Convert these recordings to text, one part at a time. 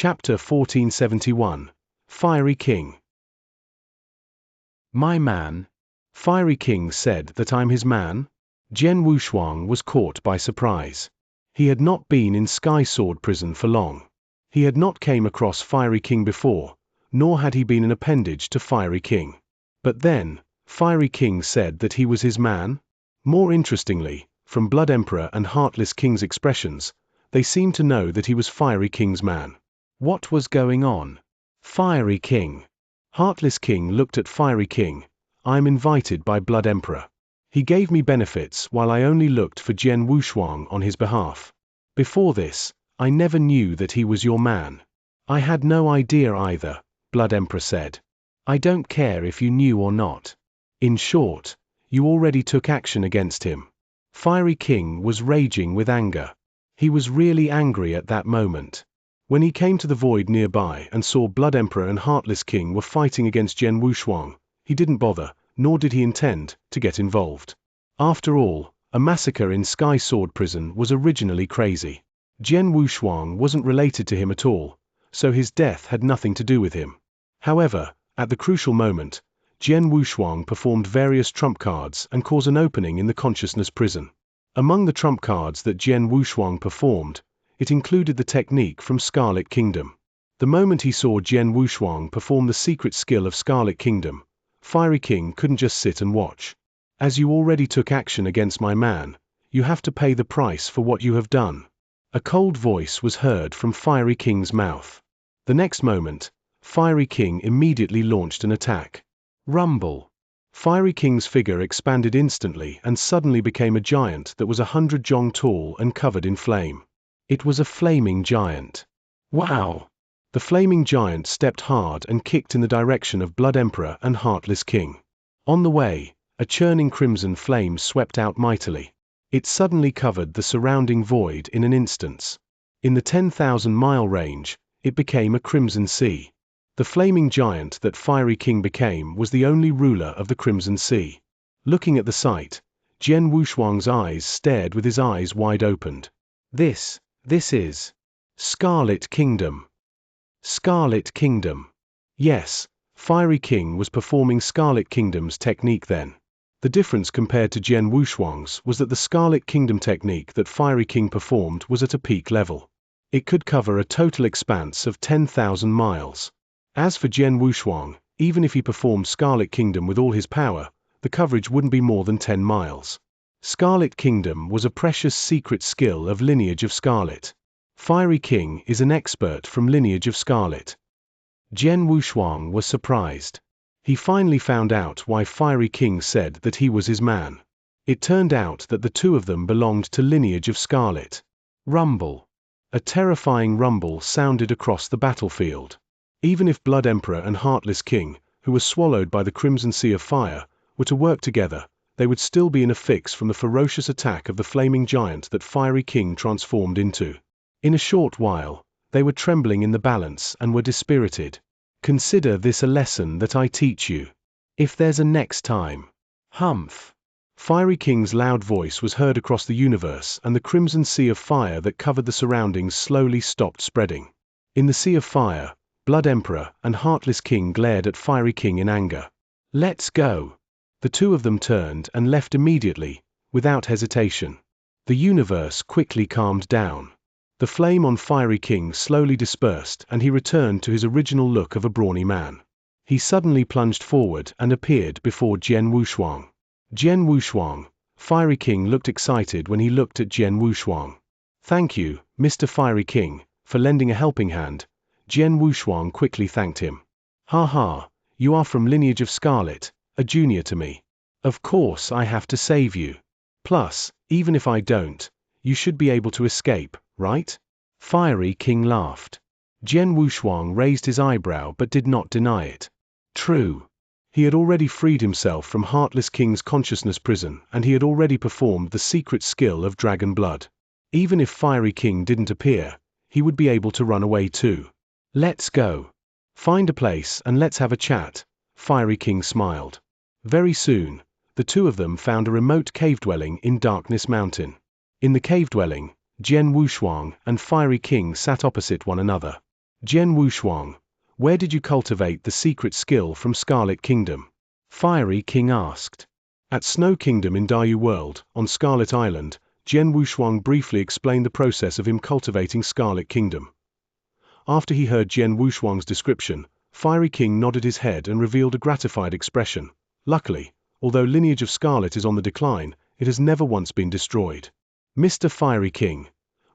Chapter 1471. Fiery King. My man? Fiery King said that I'm his man? Jian Wushuang was caught by surprise. He had not been in Sky Sword prison for long. He had not came across Fiery King before, nor had he been an appendage to Fiery King. But then, Fiery King said that he was his man? More interestingly, from Blood Emperor and Heartless King's expressions, they seemed to know that he was Fiery King's man. What was going on? Fiery King. Heartless King looked at Fiery King. I'm invited by Blood Emperor. He gave me benefits while I only looked for Jian Wushuang on his behalf. Before this, I never knew that he was your man. I had no idea either, Blood Emperor said. I don't care if you knew or not. In short, you already took action against him. Fiery King was raging with anger. He was really angry at that moment. When he came to the void nearby and saw Blood Emperor and Heartless King were fighting against Jian Wushuang, he didn't bother, nor did he intend to get involved. After all, a massacre in Sky Sword prison was originally crazy. Jian Wushuang wasn't related to him at all, so his death had nothing to do with him. However, at the crucial moment, Jian Wushuang performed various trump cards and caused an opening in the consciousness prison. Among the trump cards that Jian Wushuang performed, it included the technique from Scarlet Kingdom. The moment he saw Jian Wushuang perform the secret skill of Scarlet Kingdom, Fiery King couldn't just sit and watch. As you already took action against my man, you have to pay the price for what you have done. A cold voice was heard from Fiery King's mouth. The next moment, Fiery King immediately launched an attack. Rumble. Fiery King's figure expanded instantly and suddenly became a giant that was 100 jong tall and covered in flame. It was a flaming giant. Wow! The flaming giant stepped hard and kicked in the direction of Blood Emperor and Heartless King. On the way, a churning crimson flame swept out mightily. It suddenly covered the surrounding void in an instant. In the 10,000-mile range, it became a crimson sea. The flaming giant that Fiery King became was the only ruler of the Crimson Sea. Looking at the sight, Jian Wushuang's eyes stared with his eyes wide opened. This is Scarlet Kingdom. Scarlet Kingdom. Yes, Fiery King was performing Scarlet Kingdom's technique then. The difference compared to Jian Wushuang's was that the Scarlet Kingdom technique that Fiery King performed was at a peak level. It could cover a total expanse of 10,000 miles. As for Jian Wushuang, even if he performed Scarlet Kingdom with all his power, the coverage wouldn't be more than 10 miles. Scarlet Kingdom was a precious secret skill of Lineage of Scarlet. Fiery King is an expert from Lineage of Scarlet. Jian Wushuang was surprised. He finally found out why Fiery King said that he was his man. It turned out that the two of them belonged to Lineage of Scarlet. Rumble. A terrifying rumble sounded across the battlefield. Even if Blood Emperor and Heartless King, who were swallowed by the Crimson Sea of Fire, were to work together, they would still be in a fix from the ferocious attack of the flaming giant that Fiery King transformed into. In a short while, they were trembling in the balance and were dispirited. Consider this a lesson that I teach you. If there's a next time. Humph. Fiery King's loud voice was heard across the universe, and the Crimson Sea of Fire that covered the surroundings slowly stopped spreading. In the Sea of Fire, Blood Emperor and Heartless King glared at Fiery King in anger. Let's go. The two of them turned and left immediately, without hesitation. The universe quickly calmed down. The flame on Fiery King slowly dispersed and he returned to his original look of a brawny man. He suddenly plunged forward and appeared before Jian Wushuang. Jian Wushuang. Fiery King looked excited when he looked at Jian Wushuang. Thank you, Mr. Fiery King, for lending a helping hand. Jian Wushuang quickly thanked him. Ha ha, you are from Lineage of Scarlet, a junior to me. Of course I have to save you. Plus, even if I don't, you should be able to escape, right? Fiery King laughed. Jian Wushuang raised his eyebrow but did not deny it. True. He had already freed himself from Heartless King's consciousness prison and he had already performed the secret skill of Dragon Blood. Even if Fiery King didn't appear, he would be able to run away too. Let's go. Find a place and let's have a chat, Fiery King smiled. Very soon, the two of them found a remote cave dwelling in Darkness Mountain. In the cave dwelling, Jian Wushuang and Fiery King sat opposite one another. Jian Wushuang, where did you cultivate the secret skill from Scarlet Kingdom? Fiery King asked. At Snow Kingdom in Dayu World, on Scarlet Island, Jian Wushuang briefly explained the process of him cultivating Scarlet Kingdom. After he heard Jian Wushuang's description, Fiery King nodded his head and revealed a gratified expression. Luckily, although lineage of Scarlet is on the decline, it has never once been destroyed. Mr. Fiery King,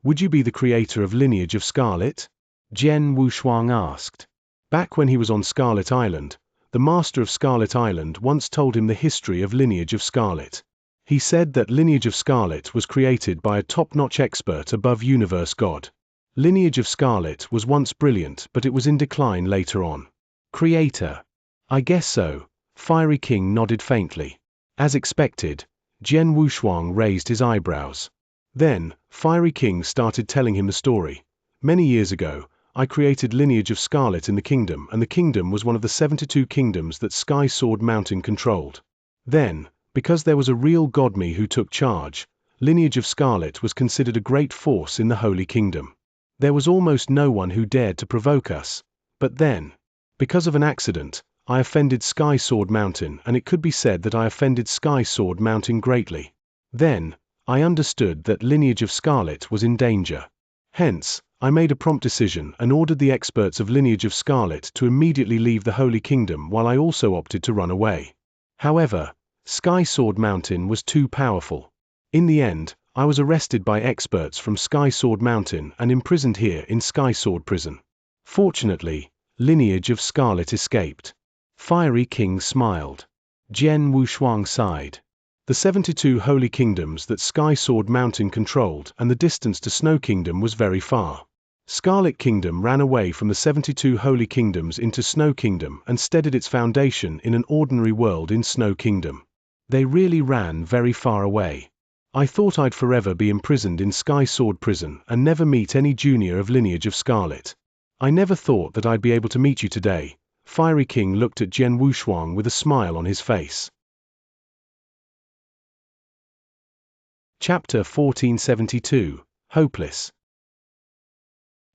would you be the creator of Lineage of Scarlet? Jian Wushuang asked. Back when he was on Scarlet Island, the master of Scarlet Island once told him the history of Lineage of Scarlet. He said that Lineage of Scarlet was created by a top-notch expert above Universe God. Lineage of Scarlet was once brilliant, but it was in decline later on. Creator. I guess so. Fiery King nodded faintly. As expected, Jian Wushuang raised his eyebrows. Then, Fiery King started telling him the story. Many years ago, I created Lineage of Scarlet in the kingdom, and the kingdom was one of the 72 kingdoms that Sky Sword Mountain controlled. Then, because there was a real godme who took charge, Lineage of Scarlet was considered a great force in the Holy Kingdom. There was almost no one who dared to provoke us. But then, because of an accident, I offended Sky Sword Mountain, and it could be said that I offended Sky Sword Mountain greatly. Then, I understood that Lineage of Scarlet was in danger. Hence, I made a prompt decision and ordered the experts of Lineage of Scarlet to immediately leave the Holy Kingdom, while I also opted to run away. However, Sky Sword Mountain was too powerful. In the end, I was arrested by experts from Sky Sword Mountain and imprisoned here in Sky Sword Prison. Fortunately, Lineage of Scarlet escaped. Fiery King smiled. Jian Wushuang sighed. The 72 holy kingdoms that Sky Sword Mountain controlled, and the distance to Snow Kingdom was very far. Scarlet Kingdom ran away from the 72 holy kingdoms into Snow Kingdom and steadied its foundation in an ordinary world in Snow Kingdom. They really ran very far away. I thought I'd forever be imprisoned in Sky Sword Prison and never meet any junior of Lineage of Scarlet. I never thought that I'd be able to meet you today. Fiery King looked at Jian Wushuang with a smile on his face. Chapter 1472, Hopeless.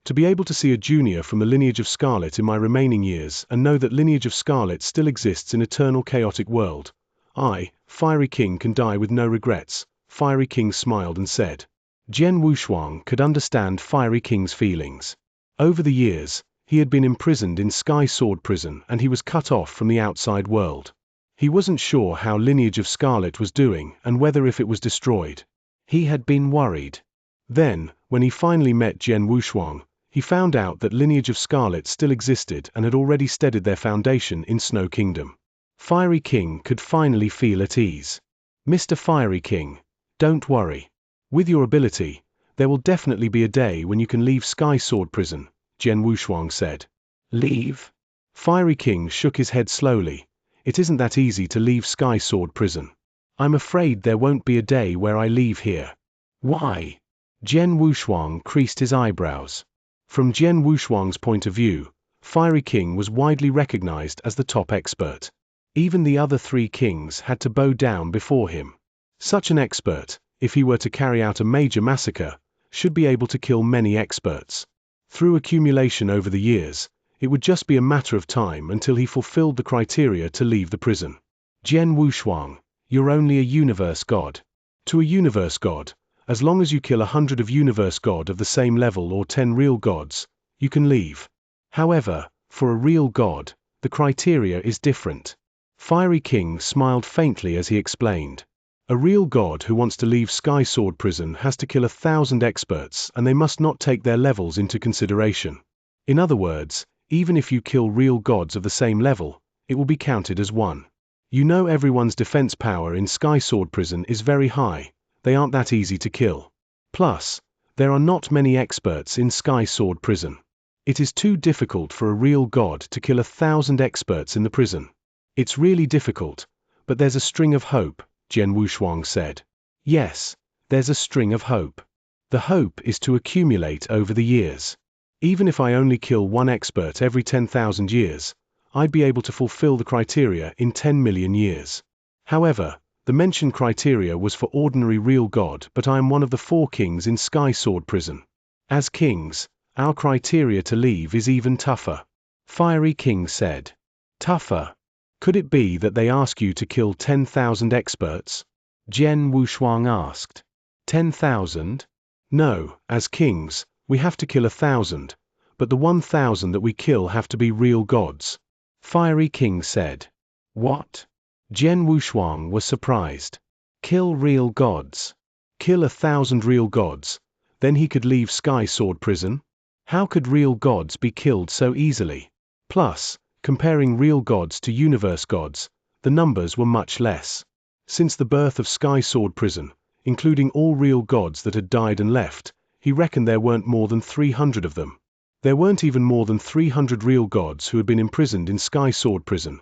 To be able to see a junior from the Lineage of Scarlet in my remaining years and know that Lineage of Scarlet still exists in eternal chaotic world, I, Fiery King, can die with no regrets. Fiery King smiled and said. Jian Wushuang could understand Fiery King's feelings. Over the years, he had been imprisoned in Sky Sword Prison and he was cut off from the outside world. He wasn't sure how Lineage of Scarlet was doing and whether if it was destroyed. He had been worried. Then, when he finally met Jian Wushuang, he found out that Lineage of Scarlet still existed and had already steadied their foundation in Snow Kingdom. Fiery King could finally feel at ease. Mr. Fiery King, don't worry. With your ability, there will definitely be a day when you can leave Sky Sword Prison, Jian Wushuang said. Leave? Fiery King shook his head slowly. It isn't that easy to leave Sky Sword Prison. I'm afraid there won't be a day where I leave here. Why? Jian Wushuang creased his eyebrows. From Jian Wushuang's point of view, Fiery King was widely recognized as the top expert. Even the other 3 kings had to bow down before him. Such an expert, if he were to carry out a major massacre, should be able to kill many experts. Through accumulation over the years, it would just be a matter of time until he fulfilled the criteria to leave the prison. Jian Wushuang, you're only a universe god. To a universe god, as long as you kill 100 of universe god of the same level or 10 real gods, you can leave. However, for a real god, the criteria is different. Fiery King smiled faintly as he explained. A real god who wants to leave Sky Sword Prison has to kill 1,000 experts and they must not take their levels into consideration. In other words, even if you kill real gods of the same level, it will be counted as one. You know everyone's defense power in Sky Sword Prison is very high, they aren't that easy to kill. Plus, there are not many experts in Sky Sword Prison. It is too difficult for a real god to kill 1,000 experts in the prison. It's really difficult, but there's a string of hope, Jian Wushuang said. Yes, there's a string of hope. The hope is to accumulate over the years. Even if I only kill 1 expert every 10,000 years, I'd be able to fulfill the criteria in 10 million years. However, the mentioned criteria was for ordinary real god, but I am one of the 4 kings in Sky Sword Prison. As kings, Our criteria to leave is even tougher. Fiery King said. Tougher? Could it be that they ask you to kill 10,000 experts? Jian Wushuang asked. 10,000? No, as kings, we have to kill 1,000, but the 1,000 that we kill have to be real gods. Fiery King said. What? Jian Wushuang was surprised. Kill real gods? Kill 1,000 real gods, then he could leave Sky Sword Prison? How could real gods be killed so easily? Plus, comparing real gods to universe gods, the numbers were much less. Since the birth of Sky Sword Prison, including all real gods that had died and left, he reckoned there weren't more than 300 of them. There weren't even more than 300 real gods who had been imprisoned in Sky Sword Prison.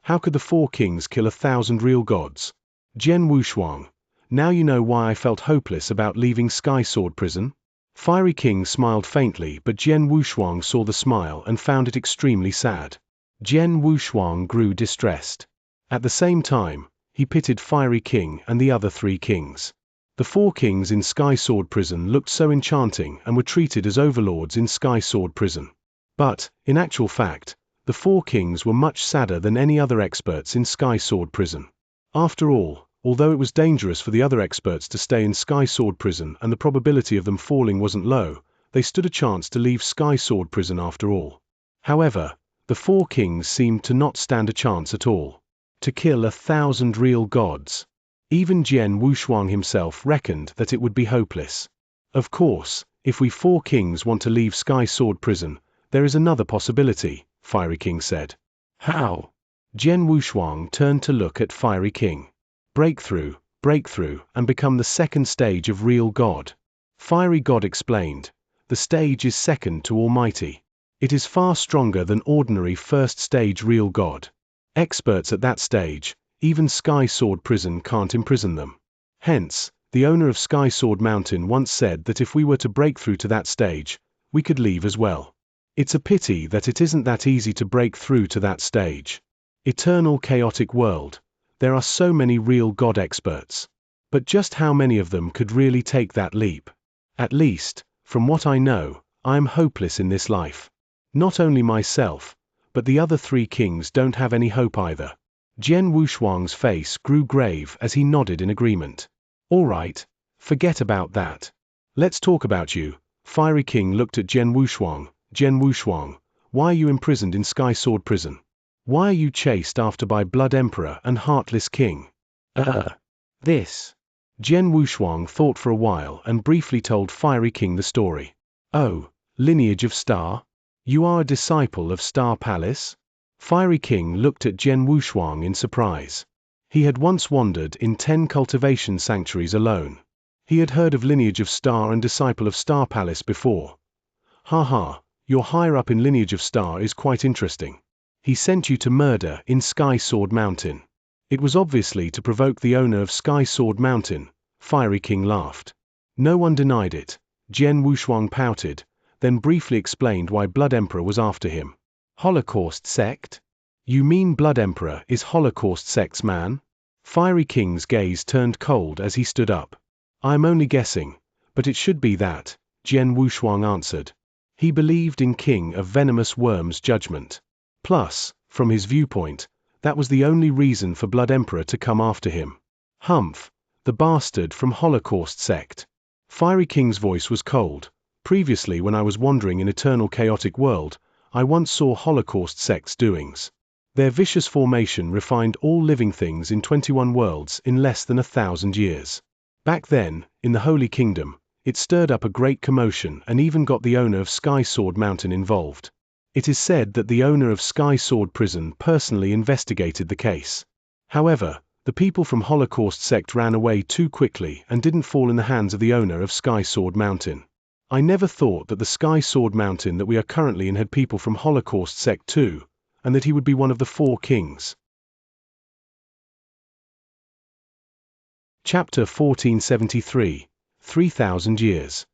How could the 4 kings kill 1,000 real gods? Jian Wushuang, now you know why I felt hopeless about leaving Sky Sword Prison? Fiery King smiled faintly, but Jian Wushuang saw the smile and found it extremely sad. Jian Wushuang grew distressed. At the same time, he pitied Fiery King and the other 3 kings. The 4 kings in Sky Sword Prison looked so enchanting and were treated as overlords in Sky Sword Prison. But, in actual fact, the 4 kings were much sadder than any other experts in Sky Sword Prison. After all, although it was dangerous for the other experts to stay in Sky Sword Prison and the probability of them falling wasn't low, they stood a chance to leave Sky Sword Prison after all. However, the 4 kings seemed to not stand a chance at all. To kill 1,000 real gods. Even Jian Wushuang himself reckoned that it would be hopeless. Of course, if we 4 kings want to leave Sky Sword Prison, there is another possibility, Fiery King said. How? Jian Wushuang turned to look at Fiery King. Breakthrough, and become the 2nd stage of real God. Fiery God explained. The stage is second to Almighty. It is far stronger than ordinary 1st stage real God. Experts at that stage, even Sky Sword Prison can't imprison them. Hence, the owner of Sky Sword Mountain once said that if we were to break through to that stage, we could leave as well. It's a pity that it isn't that easy to break through to that stage. Eternal chaotic world. There are so many real God experts. But just how many of them could really take that leap? At least, from what I know, I am hopeless in this life. Not only myself, but the other 3 kings don't have any hope either. Jian Wushuang's face grew grave as he nodded in agreement. All right, forget about that. Let's talk about you. Fiery King looked at Jian Wushuang. Jian Wushuang, why are you imprisoned in Sky Sword Prison? Why are you chased after by Blood Emperor and Heartless King? This. Jian Wushuang thought for a while and briefly told Fiery King the story. Oh, lineage of Star? You are a disciple of Star Palace? Fiery King looked at Jian Wushuang in surprise. He had once wandered in 10 cultivation sanctuaries alone. He had heard of lineage of Star and disciple of Star Palace before. Your higher up in lineage of Star is quite interesting. He sent you to murder in Sky Sword Mountain. It was obviously to provoke the owner of Sky Sword Mountain. Fiery King laughed. No one denied it. Jian Wushuang pouted, then briefly explained why Blood Emperor was after him. Holocaust sect? You mean Blood Emperor is Holocaust sect's man? Fiery King's gaze turned cold as he stood up. I'm only guessing, but it should be that, Jian Wushuang answered. He believed in King of Venomous Worm's judgment. Plus, from his viewpoint, that was the only reason for Blood Emperor to come after him. Humph, the bastard from Holocaust sect. Fiery King's voice was cold. Previously, when I was wandering in Eternal Chaotic World, I once saw Holocaust sect's doings. Their vicious formation refined all living things in 21 worlds in less than 1,000 years. Back then, in the Holy Kingdom, it stirred up a great commotion and even got the owner of Sky Sword Mountain involved. It is said that the owner of Sky Sword Prison personally investigated the case. However, the people from Holocaust sect ran away too quickly and didn't fall in the hands of the owner of Sky Sword Mountain. I never thought that the Sky Sword Mountain that we are currently in had people from Holocaust sect too, and that he would be one of the 4 kings. Chapter 1473, 3,000 Years.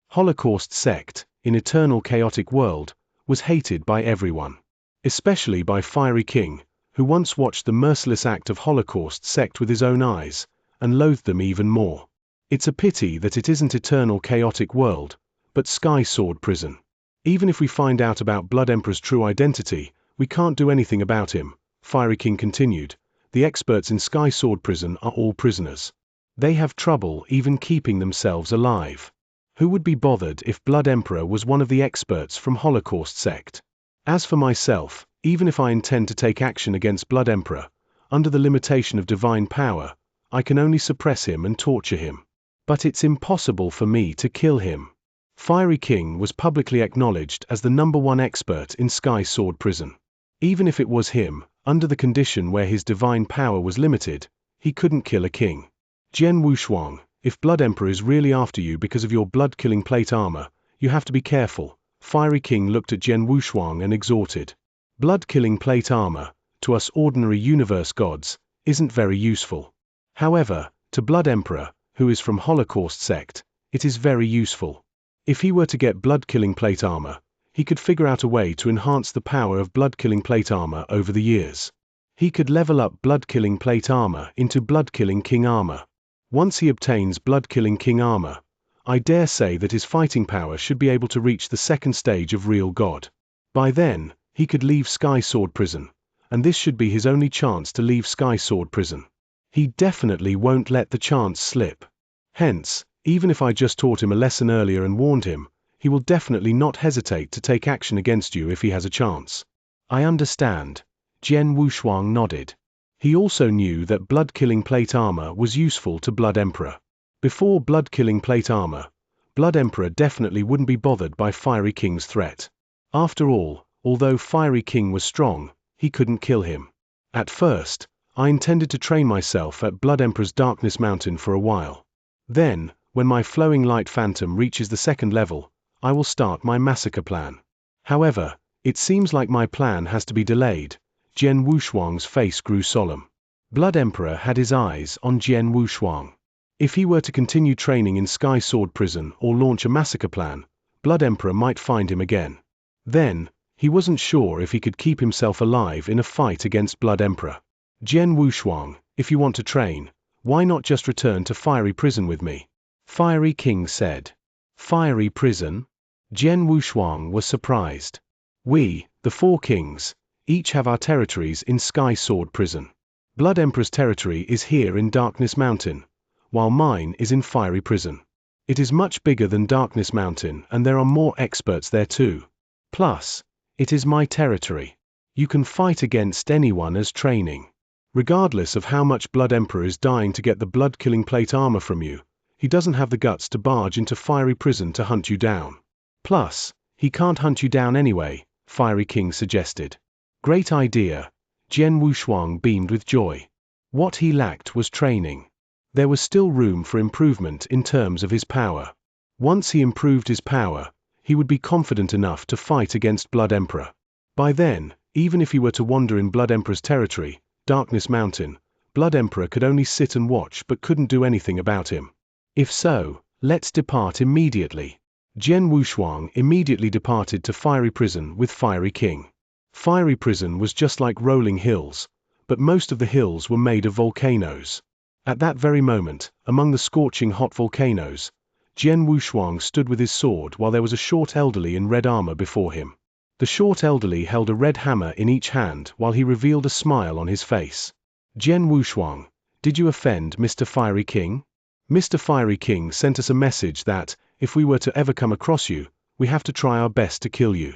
Holocaust sect, in Eternal Chaotic World, was hated by everyone. Especially by Fiery King, who once watched the merciless act of Holocaust sect with his own eyes, and loathed them even more. It's a pity that it isn't Eternal Chaotic World, but Sky Sword Prison. Even if we find out about Blood Emperor's true identity, we can't do anything about him, Fiery King continued. The experts in Sky Sword Prison are all prisoners. They have trouble even keeping themselves alive. Who would be bothered if Blood Emperor was one of the experts from Holocaust sect? As for myself, even if I intend to take action against Blood Emperor, under the limitation of divine power, I can only suppress him and torture him. But it's impossible for me to kill him. Fiery King was publicly acknowledged as the #1 expert in Sky Sword Prison. Even if it was him, under the condition where his divine power was limited, he couldn't kill a king. Jian Wushuang, if Blood Emperor is really after you because of your blood-killing plate armor, you have to be careful. Fiery King looked at Jian Wushuang and exhorted. Blood-killing plate armor, to us ordinary universe gods, isn't very useful. However, to Blood Emperor, who is from Holocaust sect, it is very useful. If he were to get blood-killing plate armor, he could figure out a way to enhance the power of blood-killing plate armor over the years. He could level up blood-killing plate armor into blood-killing king armor. Once he obtains blood-killing king armor, I dare say that his fighting power should be able to reach the second stage of real god. By then, he could leave Sky Sword Prison, and this should be his only chance to leave Sky Sword Prison. He definitely won't let the chance slip. Hence, even if I just taught him a lesson earlier and warned him, he will definitely not hesitate to take action against you if he has a chance. I understand. Jian Wushuang nodded. He also knew that blood-killing plate armor was useful to Blood Emperor. Before blood-killing plate armor, Blood Emperor definitely wouldn't be bothered by Fiery King's threat. After all, although Fiery King was strong, he couldn't kill him. At first, I intended to train myself at Blood Emperor's Darkness Mountain for a while. Then, when my flowing light phantom reaches the second level, I will start my massacre plan. However, it seems like my plan has to be delayed. Jian Wushuang's face grew solemn. Blood Emperor had his eyes on Jian Wushuang. If he were to continue training in Sky Sword Prison or launch a massacre plan, Blood Emperor might find him again. Then, he wasn't sure if he could keep himself alive in a fight against Blood Emperor. Jian Wushuang, if you want to train, why not just return to Fiery Prison with me? Fiery King said. Fiery Prison? Jian Wushuang was surprised. We, the 4 kings, each have our territories in Sky Sword Prison. Blood Emperor's territory is here in Darkness Mountain, while mine is in Fiery Prison. It is much bigger than Darkness Mountain and there are more experts there too. Plus, it is my territory. You can fight against anyone as training. Regardless of how much Blood Emperor is dying to get the blood-killing plate armor from you, he doesn't have the guts to barge into Fiery Prison to hunt you down. Plus, he can't hunt you down anyway, Fiery King suggested. Great idea. Jian Wushuang beamed with joy. What he lacked was training. There was still room for improvement in terms of his power. Once he improved his power, he would be confident enough to fight against Blood Emperor. By then, even if he were to wander in Blood Emperor's territory, Darkness Mountain, Blood Emperor could only sit and watch but couldn't do anything about him. If so, let's depart immediately. Jian Wushuang immediately departed to Fiery Prison with Fiery King. Fiery Prison was just like rolling hills, but most of the hills were made of volcanoes. At that very moment, among the scorching hot volcanoes, Jian Wushuang stood with his sword while there was a short elderly in red armor before him. The short elderly held a red hammer in each hand while he revealed a smile on his face. Jian Wushuang, did you offend Mr. Fiery King? Mr. Fiery King sent us a message that, if we were to ever come across you, we have to try our best to kill you.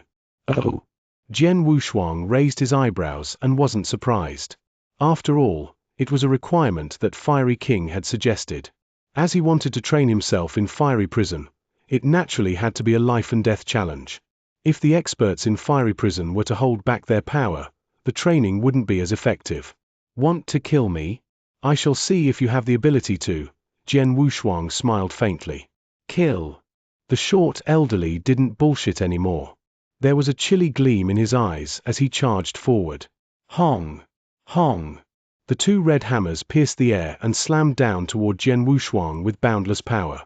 Oh. Jian Wushuang raised his eyebrows and wasn't surprised. After all, it was a requirement that Fiery King had suggested. As he wanted to train himself in Fiery Prison, it naturally had to be a life-and-death challenge. If the experts in Fiery Prison were to hold back their power, the training wouldn't be as effective. Want to kill me? I shall see if you have the ability to. Jian Wushuang smiled faintly. Kill. The short elderly didn't bullshit anymore. There was a chilly gleam in his eyes as he charged forward. Hong! Hong! The 2 red hammers pierced the air and slammed down toward Jian Wushuang with boundless power.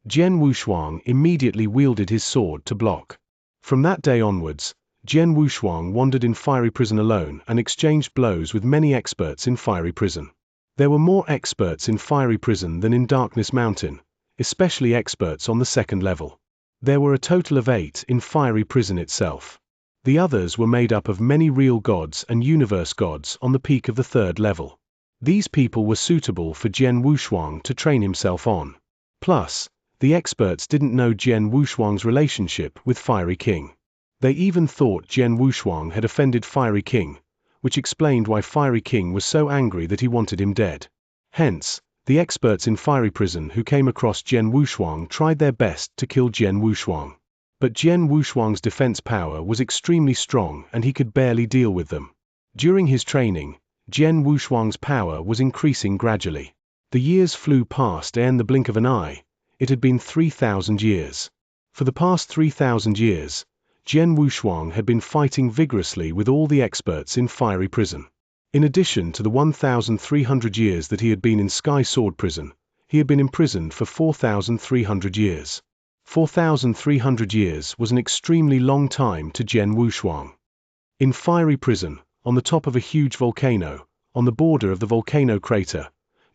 Jian Wushuang immediately wielded his sword to block. From that day onwards, Jian Wushuang wandered in Fiery Prison alone and exchanged blows with many experts in Fiery Prison. There were more experts in Fiery Prison than in Darkness Mountain, especially experts on the second level. There were a total of 8 in Fiery Prison itself. The others were made up of many real gods and universe gods on the peak of the 3rd level. These people were suitable for Jian Wushuang to train himself on. Plus, the experts didn't know Jian Wushuang's relationship with Fiery King. They even thought Jian Wushuang had offended Fiery King, which explained why Fiery King was so angry that he wanted him dead. Hence, the experts in Fiery Prison who came across Jian Wushuang tried their best to kill Jian Wushuang. But Jian Wushuang's defense power was extremely strong and he could barely deal with them. During his training, Jian Wushuang's power was increasing gradually. The years flew past in the blink of an eye. It had been 3,000 years. For the past 3,000 years, Jian Wushuang had been fighting vigorously with all the experts in Fiery Prison. In addition to the 1,300 years that he had been in Sky Sword Prison, he had been imprisoned for 4,300 years. 4,300 years was an extremely long time to Jian Wushuang. In Fiery Prison, on the top of a huge volcano, on the border of the volcano crater,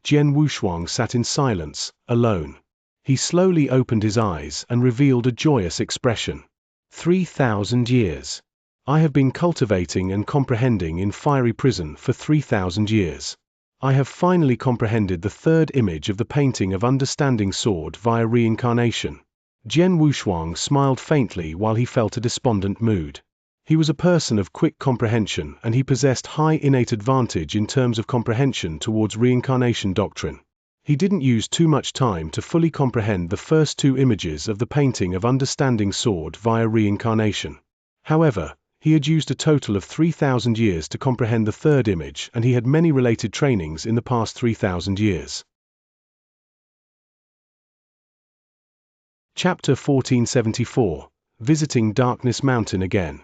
Jian Wushuang sat in silence, alone. He slowly opened his eyes and revealed a joyous expression. 3,000 years. I have been cultivating and comprehending in Fiery Prison for 3,000 years. I have finally comprehended the 3rd image of the painting of Understanding Sword via reincarnation. Jian Wushuang smiled faintly while he felt a despondent mood. He was a person of quick comprehension and he possessed high innate advantage in terms of comprehension towards reincarnation doctrine. He didn't use too much time to fully comprehend the first 2 images of the painting of Understanding Sword via reincarnation. However, he had used a total of 3,000 years to comprehend the 3rd image and he had many related trainings in the past 3,000 years. Chapter 1474, Visiting Darkness Mountain Again.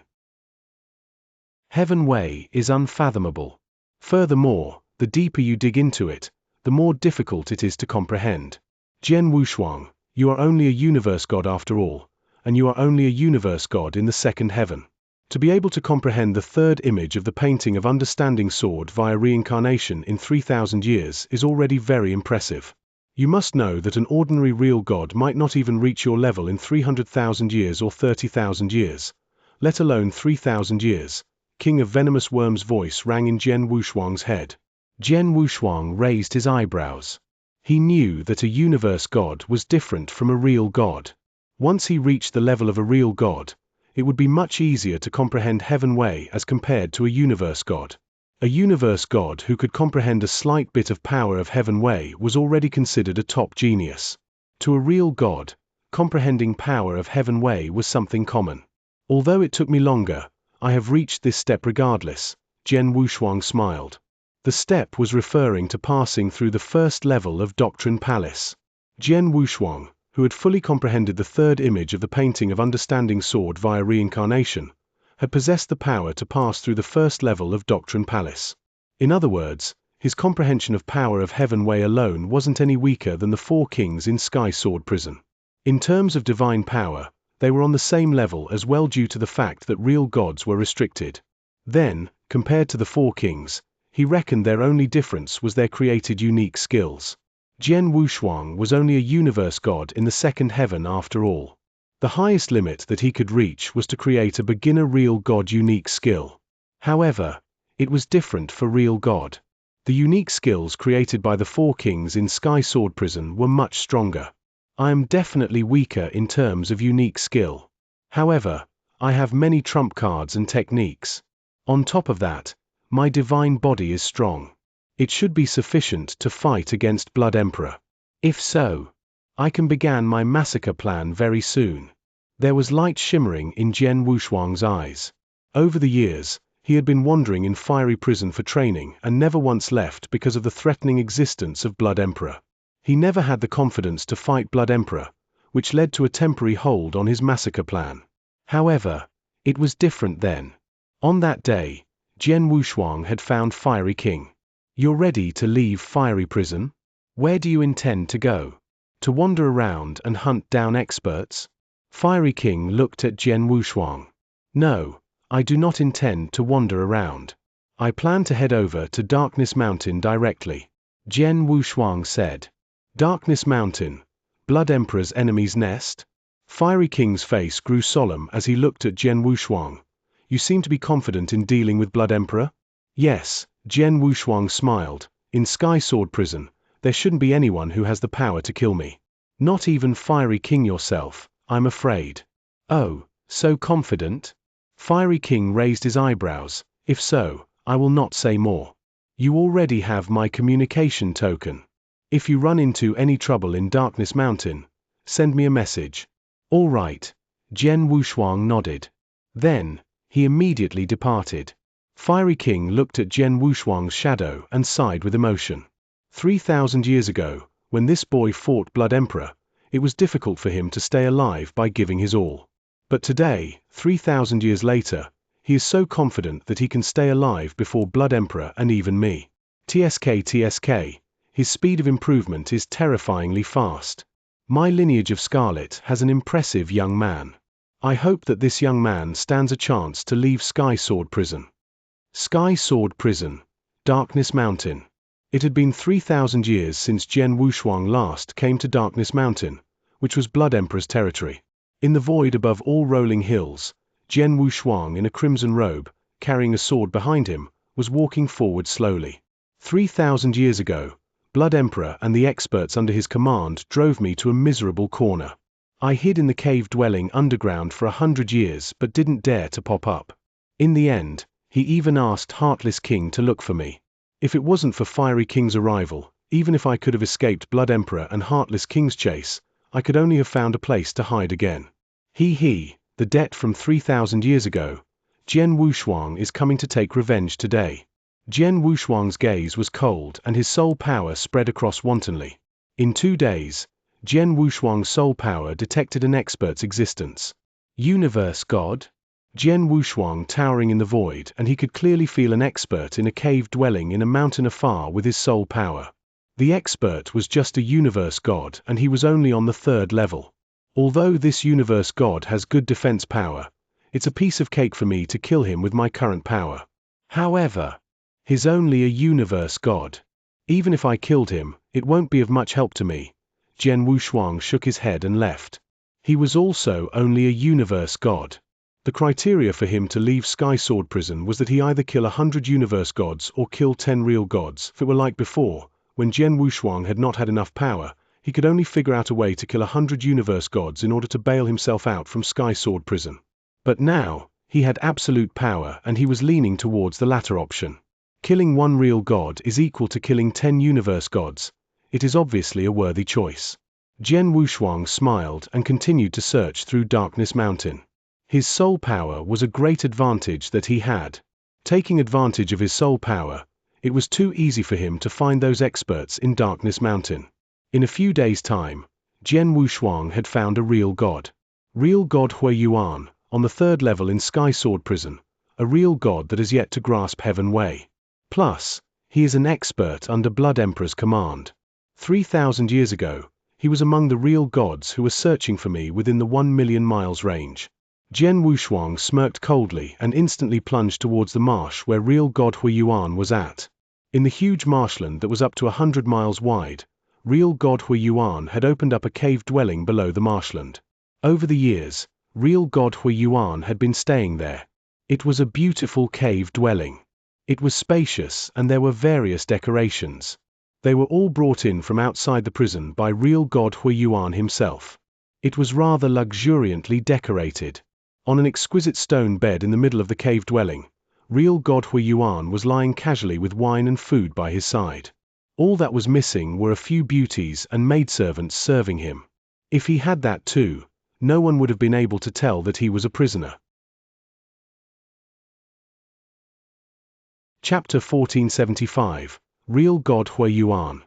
Heaven Way is unfathomable. Furthermore, the deeper you dig into it, the more difficult it is to comprehend. Jian Wushuang, you are only a universe god after all, and you are only a universe god in the 2nd heaven. To be able to comprehend the 3rd image of the painting of Understanding Sword via reincarnation in 3,000 years is already very impressive. You must know that an ordinary real god might not even reach your level in 300,000 years or 30,000 years, let alone 3,000 years. King of Venomous Worm's voice rang in Jian Wushuang's head. Jian Wushuang raised his eyebrows. He knew that a universe god was different from a real god. Once he reached the level of a real god, it would be much easier to comprehend Heaven Way as compared to a universe god. A universe god who could comprehend a slight bit of power of Heaven Way was already considered a top genius. To a real god, comprehending power of Heaven Way was something common. Although it took me longer, I have reached this step regardless, Jian Wushuang smiled. The step was referring to passing through the 1st level of Doctrine Palace. Jian Wushuang, who had fully comprehended the 3rd image of the painting of Understanding Sword via reincarnation, had possessed the power to pass through the 1st level of Doctrine Palace. In other words, his comprehension of power of Heaven Way alone wasn't any weaker than the 4 kings in Sky Sword Prison. In terms of divine power, they were on the same level as well due to the fact that real gods were restricted. Then, compared to the 4 kings, he reckoned their only difference was their created unique skills. Jian Wushuang was only a universe god in the 2nd heaven after all. The highest limit that he could reach was to create a beginner real god unique skill. However, it was different for real god. The unique skills created by the 4 kings in Sky Sword Prison were much stronger. I am definitely weaker in terms of unique skill. However, I have many trump cards and techniques. On top of that, my divine body is strong. It should be sufficient to fight against Blood Emperor. If so, I can begin my massacre plan very soon. There was light shimmering in Jian Wushuang's eyes. Over the years, he had been wandering in Fiery Prison for training and never once left because of the threatening existence of Blood Emperor. He never had the confidence to fight Blood Emperor, which led to a temporary hold on his massacre plan. However, it was different then. On that day, Jian Wushuang had found Fiery King. You're ready to leave Fiery Prison? Where do you intend to go? To wander around and hunt down experts? Fiery King looked at Jian Wushuang. No, I do not intend to wander around. I plan to head over to Darkness Mountain directly. Jian Wushuang said. Darkness Mountain, Blood Emperor's enemy's nest? Fiery King's face grew solemn as he looked at Jian Wushuang. You seem to be confident in dealing with Blood Emperor? Yes, Jian Wushuang smiled. In Sky Sword Prison, there shouldn't be anyone who has the power to kill me. Not even Fiery King yourself, I'm afraid. Oh, so confident? Fiery King raised his eyebrows. If so, I will not say more. You already have my communication token. If you run into any trouble in Darkness Mountain, send me a message. All right. Jian Wushuang nodded. Then, he immediately departed. Fiery King looked at Jian Wushuang's shadow and sighed with emotion. 3,000 years ago, when this boy fought Blood Emperor, it was difficult for him to stay alive by giving his all. But today, 3,000 years later, he is so confident that he can stay alive before Blood Emperor and even me. TSK, his speed of improvement is terrifyingly fast. My lineage of Scarlet has an impressive young man. I hope that this young man stands a chance to leave Sky Sword Prison. Sky Sword Prison, Darkness Mountain. It had been 3,000 years since Jian Wushuang last came to Darkness Mountain, which was Blood Emperor's territory. In the void above all rolling hills, Jian Wushuang in a crimson robe, carrying a sword behind him, was walking forward slowly. 3,000 years ago, Blood Emperor and the experts under his command drove me to a miserable corner. I hid in the cave dwelling underground for 100 years but didn't dare to pop up. In the end, he even asked Heartless King to look for me. If it wasn't for Fiery King's arrival, even if I could have escaped Blood Emperor and Heartless King's chase, I could only have found a place to hide again. The debt from 3,000 years ago. Jian Wushuang is coming to take revenge today. Jian Wushuang's gaze was cold and his soul power spread across wantonly. In 2 days, Jian Wushuang's soul power detected an expert's existence. Universe God? Jian Wushuang towering in the void, and he could clearly feel an expert in a cave dwelling in a mountain afar with his soul power. The expert was just a universe god and he was only on the 3rd level. Although this universe god has good defense power, it's a piece of cake for me to kill him with my current power. However, he's only a universe god. Even if I killed him, it won't be of much help to me. Jian Wushuang shook his head and left. He was also only a universe god. The criteria for him to leave Sky Sword Prison was that he either kill 100 universe gods or kill 10 real gods. If it were like before, when Jian Wushuang had not had enough power, he could only figure out a way to kill 100 universe gods in order to bail himself out from Sky Sword Prison. But now, he had absolute power and he was leaning towards the latter option. Killing 1 real god is equal to killing 10 universe gods. It is obviously a worthy choice. Jian Wushuang smiled and continued to search through Darkness Mountain. His soul power was a great advantage that he had. Taking advantage of his soul power, it was too easy for him to find those experts in Darkness Mountain. In a few days' time, Jian Wushuang had found a real god. Real God Hui Yuan, on the 3rd level in Sky Sword Prison, a real god that has yet to grasp Heaven Way. Plus, he is an expert under Blood Emperor's command. 3,000 years ago, he was among the real gods who were searching for me within the 1 million miles range. Jian Wushuang smirked coldly and instantly plunged towards the marsh where real God Hui Yuan was at. In the huge marshland that was up to 100 miles wide, real God Hui Yuan had opened up a cave dwelling below the marshland. Over the years, real God Hui Yuan had been staying there. It was a beautiful cave dwelling. It was spacious and there were various decorations. They were all brought in from outside the prison by real God Hui Yuan himself. It was rather luxuriantly decorated. On an exquisite stone bed in the middle of the cave dwelling, real God Hui Yuan was lying casually with wine and food by his side. All that was missing were a few beauties and maidservants serving him. If he had that too, no one would have been able to tell that he was a prisoner. Chapter 1475, Real God Hui Yuan.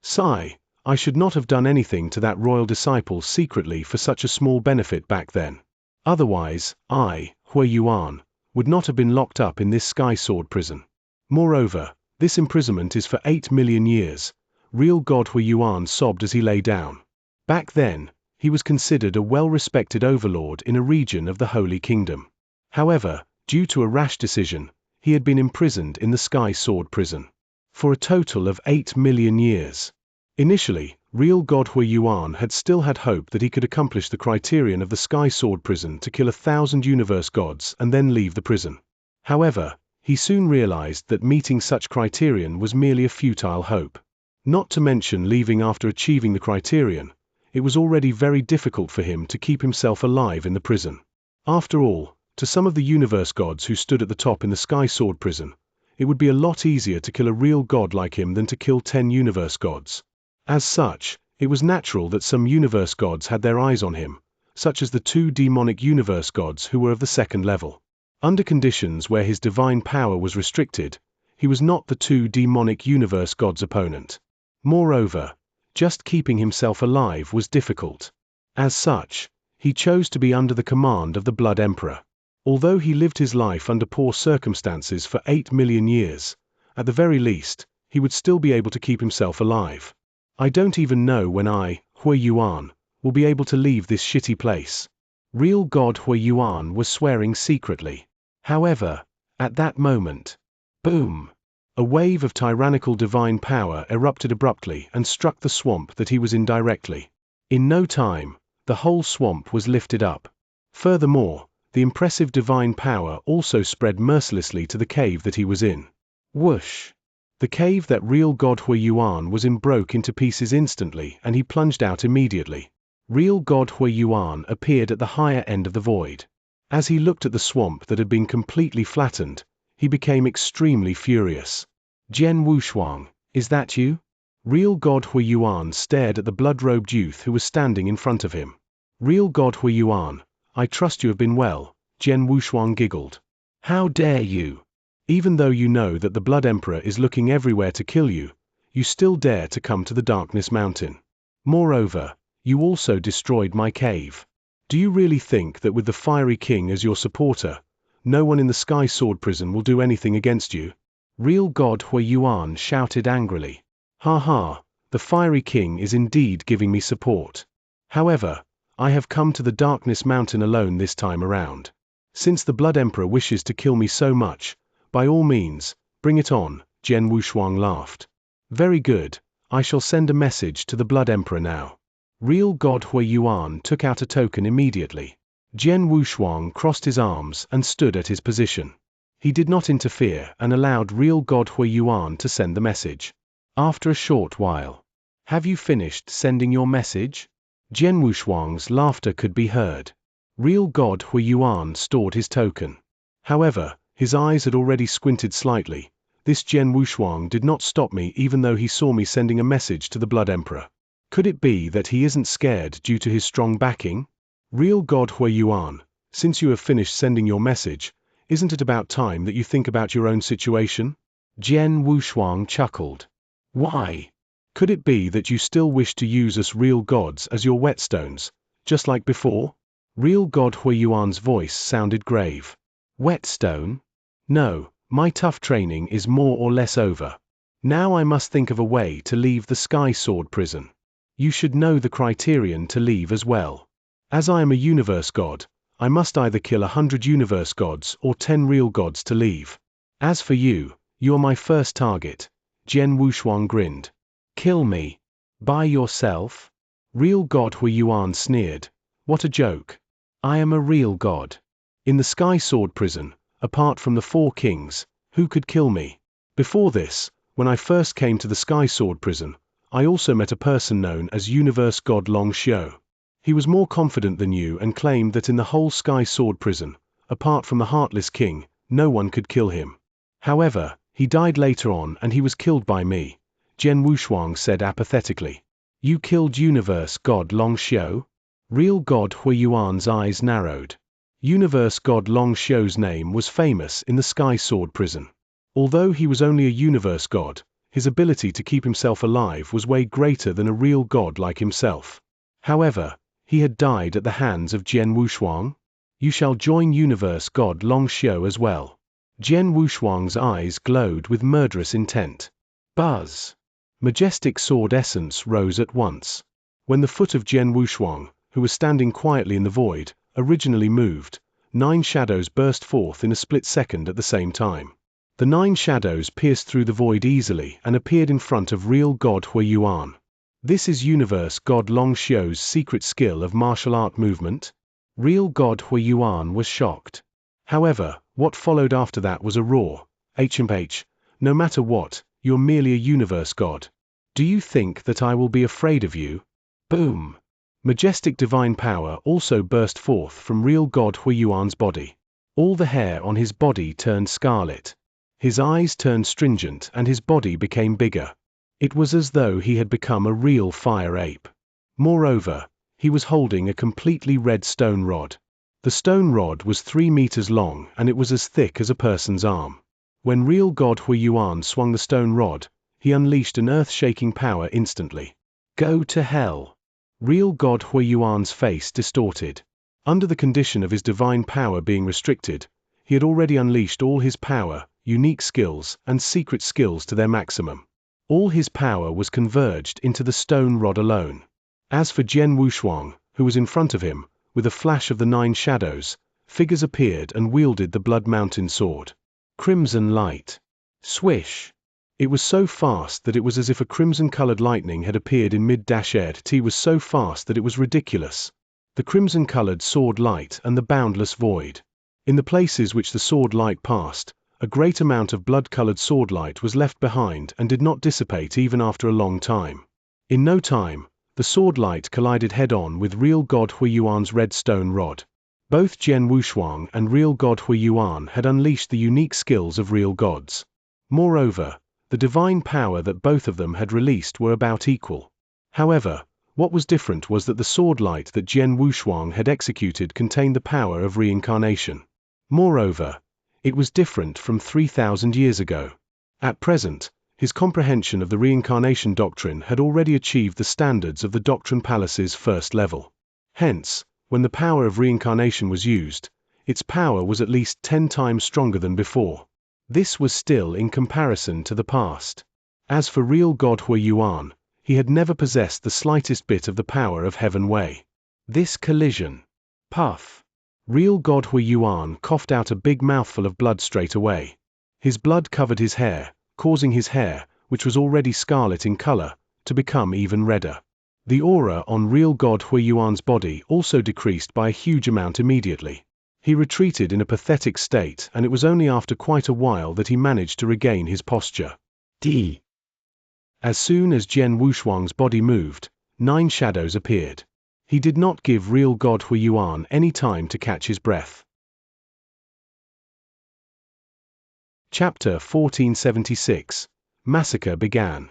Sigh. I should not have done anything to that royal disciple secretly for such a small benefit back then. Otherwise, I, Hui Yuan, would not have been locked up in this Sky Sword Prison. Moreover, this imprisonment is for 8 million years. Real God Hui Yuan sobbed as he lay down. Back then, he was considered a well-respected overlord in a region of the Holy Kingdom. However, due to a rash decision, he had been imprisoned in the Sky Sword Prison for a total of 8 million years. Initially, real God Hui Yuan had still had hope that he could accomplish the criterion of the Sky Sword prison to kill 1,000 universe gods and then leave the prison. However, he soon realized that meeting such criterion was merely a futile hope. Not to mention leaving after achieving the criterion, it was already very difficult for him to keep himself alive in the prison. After all, to some of the universe gods who stood at the top in the Sky Sword prison, it would be a lot easier to kill a real god like him than to kill 10 universe gods. As such, it was natural that some universe gods had their eyes on him, such as the 2 demonic universe gods who were of the 2nd level. Under conditions where his divine power was restricted, he was not the 2 demonic universe gods' opponent. Moreover, just keeping himself alive was difficult. As such, he chose to be under the command of the Blood Emperor. Although he lived his life under poor circumstances for 8 million years, at the very least, he would still be able to keep himself alive. I don't even know when I, Hui Yuan, will be able to leave this shitty place. Real God Hui Yuan was swearing secretly. However, at that moment, boom! A wave of tyrannical divine power erupted abruptly and struck the swamp that he was in directly. In no time, the whole swamp was lifted up. Furthermore, the impressive divine power also spread mercilessly to the cave that he was in. Whoosh! The cave that real God Hui Yuan was in broke into pieces instantly and he plunged out immediately. Real God Hui Yuan appeared at the higher end of the void. As he looked at the swamp that had been completely flattened, he became extremely furious. Jian Wushuang, is that you? Real God Hui Yuan stared at the blood-robed youth who was standing in front of him. Real God Hui Yuan, I trust you have been well, Jian Wushuang giggled. How dare you? Even though you know that the Blood Emperor is looking everywhere to kill you, you still dare to come to the Darkness Mountain. Moreover, you also destroyed my cave. Do you really think that with the Fiery King as your supporter, no one in the Sky Sword prison will do anything against you? Real God Hui Yuan shouted angrily. Ha ha, the Fiery King is indeed giving me support. However, I have come to the Darkness Mountain alone this time around. Since the Blood Emperor wishes to kill me so much, by all means, bring it on, Jian Wushuang laughed. Very good, I shall send a message to the Blood Emperor now. Real God Hui Yuan took out a token immediately. Jian Wushuang crossed his arms and stood at his position. He did not interfere and allowed real God Hui Yuan to send the message. After a short while, have you finished sending your message? Jian Wushuang's laughter could be heard. Real God Hui Yuan stored his token. However, his eyes had already squinted slightly. This Jian Wushuang did not stop me even though he saw me sending a message to the Blood Emperor. Could it be that he isn't scared due to his strong backing? Real God Hui Yuan, since you have finished sending your message, isn't it about time that you think about your own situation? Jian Wushuang chuckled. Why? Could it be that you still wish to use us real gods as your whetstones, just like before? Real God Hui Yuan's voice sounded grave. Whetstone? No, my tough training is more or less over. Now I must think of a way to leave the Sky Sword prison. You should know the criterion to leave as well. As I am a universe god, I must either kill 100 universe gods or 10 real gods to leave. As for you, you're my first target. Jian Wushuang grinned. Kill me? By yourself? Real God Hui Yuan sneered. What a joke. I am a real god. In the Sky Sword prison, apart from the 4 kings, who could kill me? Before this, when I first came to the Sky Sword prison, I also met a person known as Universe God Long Xiu. He was more confident than you and claimed that in the whole Sky Sword prison, apart from the Heartless King, no one could kill him. However, he died later on and he was killed by me, Jian Wushuang said apathetically. You killed Universe God Long Xiu? Real God Hui Yuan's eyes narrowed. Universe God Long Xiu's name was famous in the Sky Sword prison. Although he was only a universe god, his ability to keep himself alive was way greater than a real god like himself. However, he had died at the hands of Jian Wushuang. You shall join Universe God Long Xiu as well. Jian Wushuang's eyes glowed with murderous intent. Buzz! Majestic sword essence rose at once. When the foot of Jian Wushuang, who was standing quietly in the void, originally moved, 9 shadows burst forth in a split second at the same time. The 9 shadows pierced through the void easily and appeared in front of real God Hui Yuan. This is Universe God Long Xiu's secret skill of martial art movement. Real God Hui Yuan was shocked. However, what followed after that was a roar. HMH, no matter what, you're merely a universe god. Do you think that I will be afraid of you? Boom! Majestic divine power also burst forth from real God Hui Yuan's body. All the hair on his body turned scarlet. His eyes turned stringent and his body became bigger. It was as though he had become a real fire ape. Moreover, he was holding a completely red stone rod. The stone rod was 3 meters long and it was as thick as a person's arm. When real God Hui Yuan swung the stone rod, he unleashed an earth-shaking power instantly. Go to hell! Real God Hui Yuan's face distorted. Under the condition of his divine power being restricted, he had already unleashed all his power, unique skills, and secret skills to their maximum. All his power was converged into the stone rod alone. As for Jian Wushuang, who was in front of him, with a flash of the 9 shadows, figures appeared and wielded the Blood Mountain sword. Crimson light. Swish! It was so fast that it was as if a crimson-colored lightning had appeared in mid-air. It was so fast that it was ridiculous. The crimson-colored sword light and the boundless void. In the places which the sword light passed, a great amount of blood-colored sword light was left behind and did not dissipate even after a long time. In no time, the sword light collided head-on with real God Hui Yuan's red stone rod. Both Jian Wushuang and real God Hui Yuan had unleashed the unique skills of real gods. Moreover, the divine power that both of them had released were about equal. However, what was different was that the sword light that Jian Wushuang had executed contained the power of reincarnation. Moreover, it was different from 3,000 years ago. At present, his comprehension of the reincarnation doctrine had already achieved the standards of the Doctrine Palace's first level. Hence, when the power of reincarnation was used, its power was at least 10 times stronger than before. This was still in comparison to the past. As for real God Hui Yuan, he had never possessed the slightest bit of the power of Heaven Wei. This collision. Puff. Real God Hui Yuan coughed out a big mouthful of blood straight away. His blood covered his hair, causing his hair, which was already scarlet in color, to become even redder. The aura on real God Hui Yuan's body also decreased by a huge amount immediately. He retreated in a pathetic state and it was only after quite a while that he managed to regain his posture. D. As soon as Jian Wushuang's body moved, 9 shadows appeared. He did not give real God Hui Yuan any time to catch his breath. Chapter 1476. Massacre began.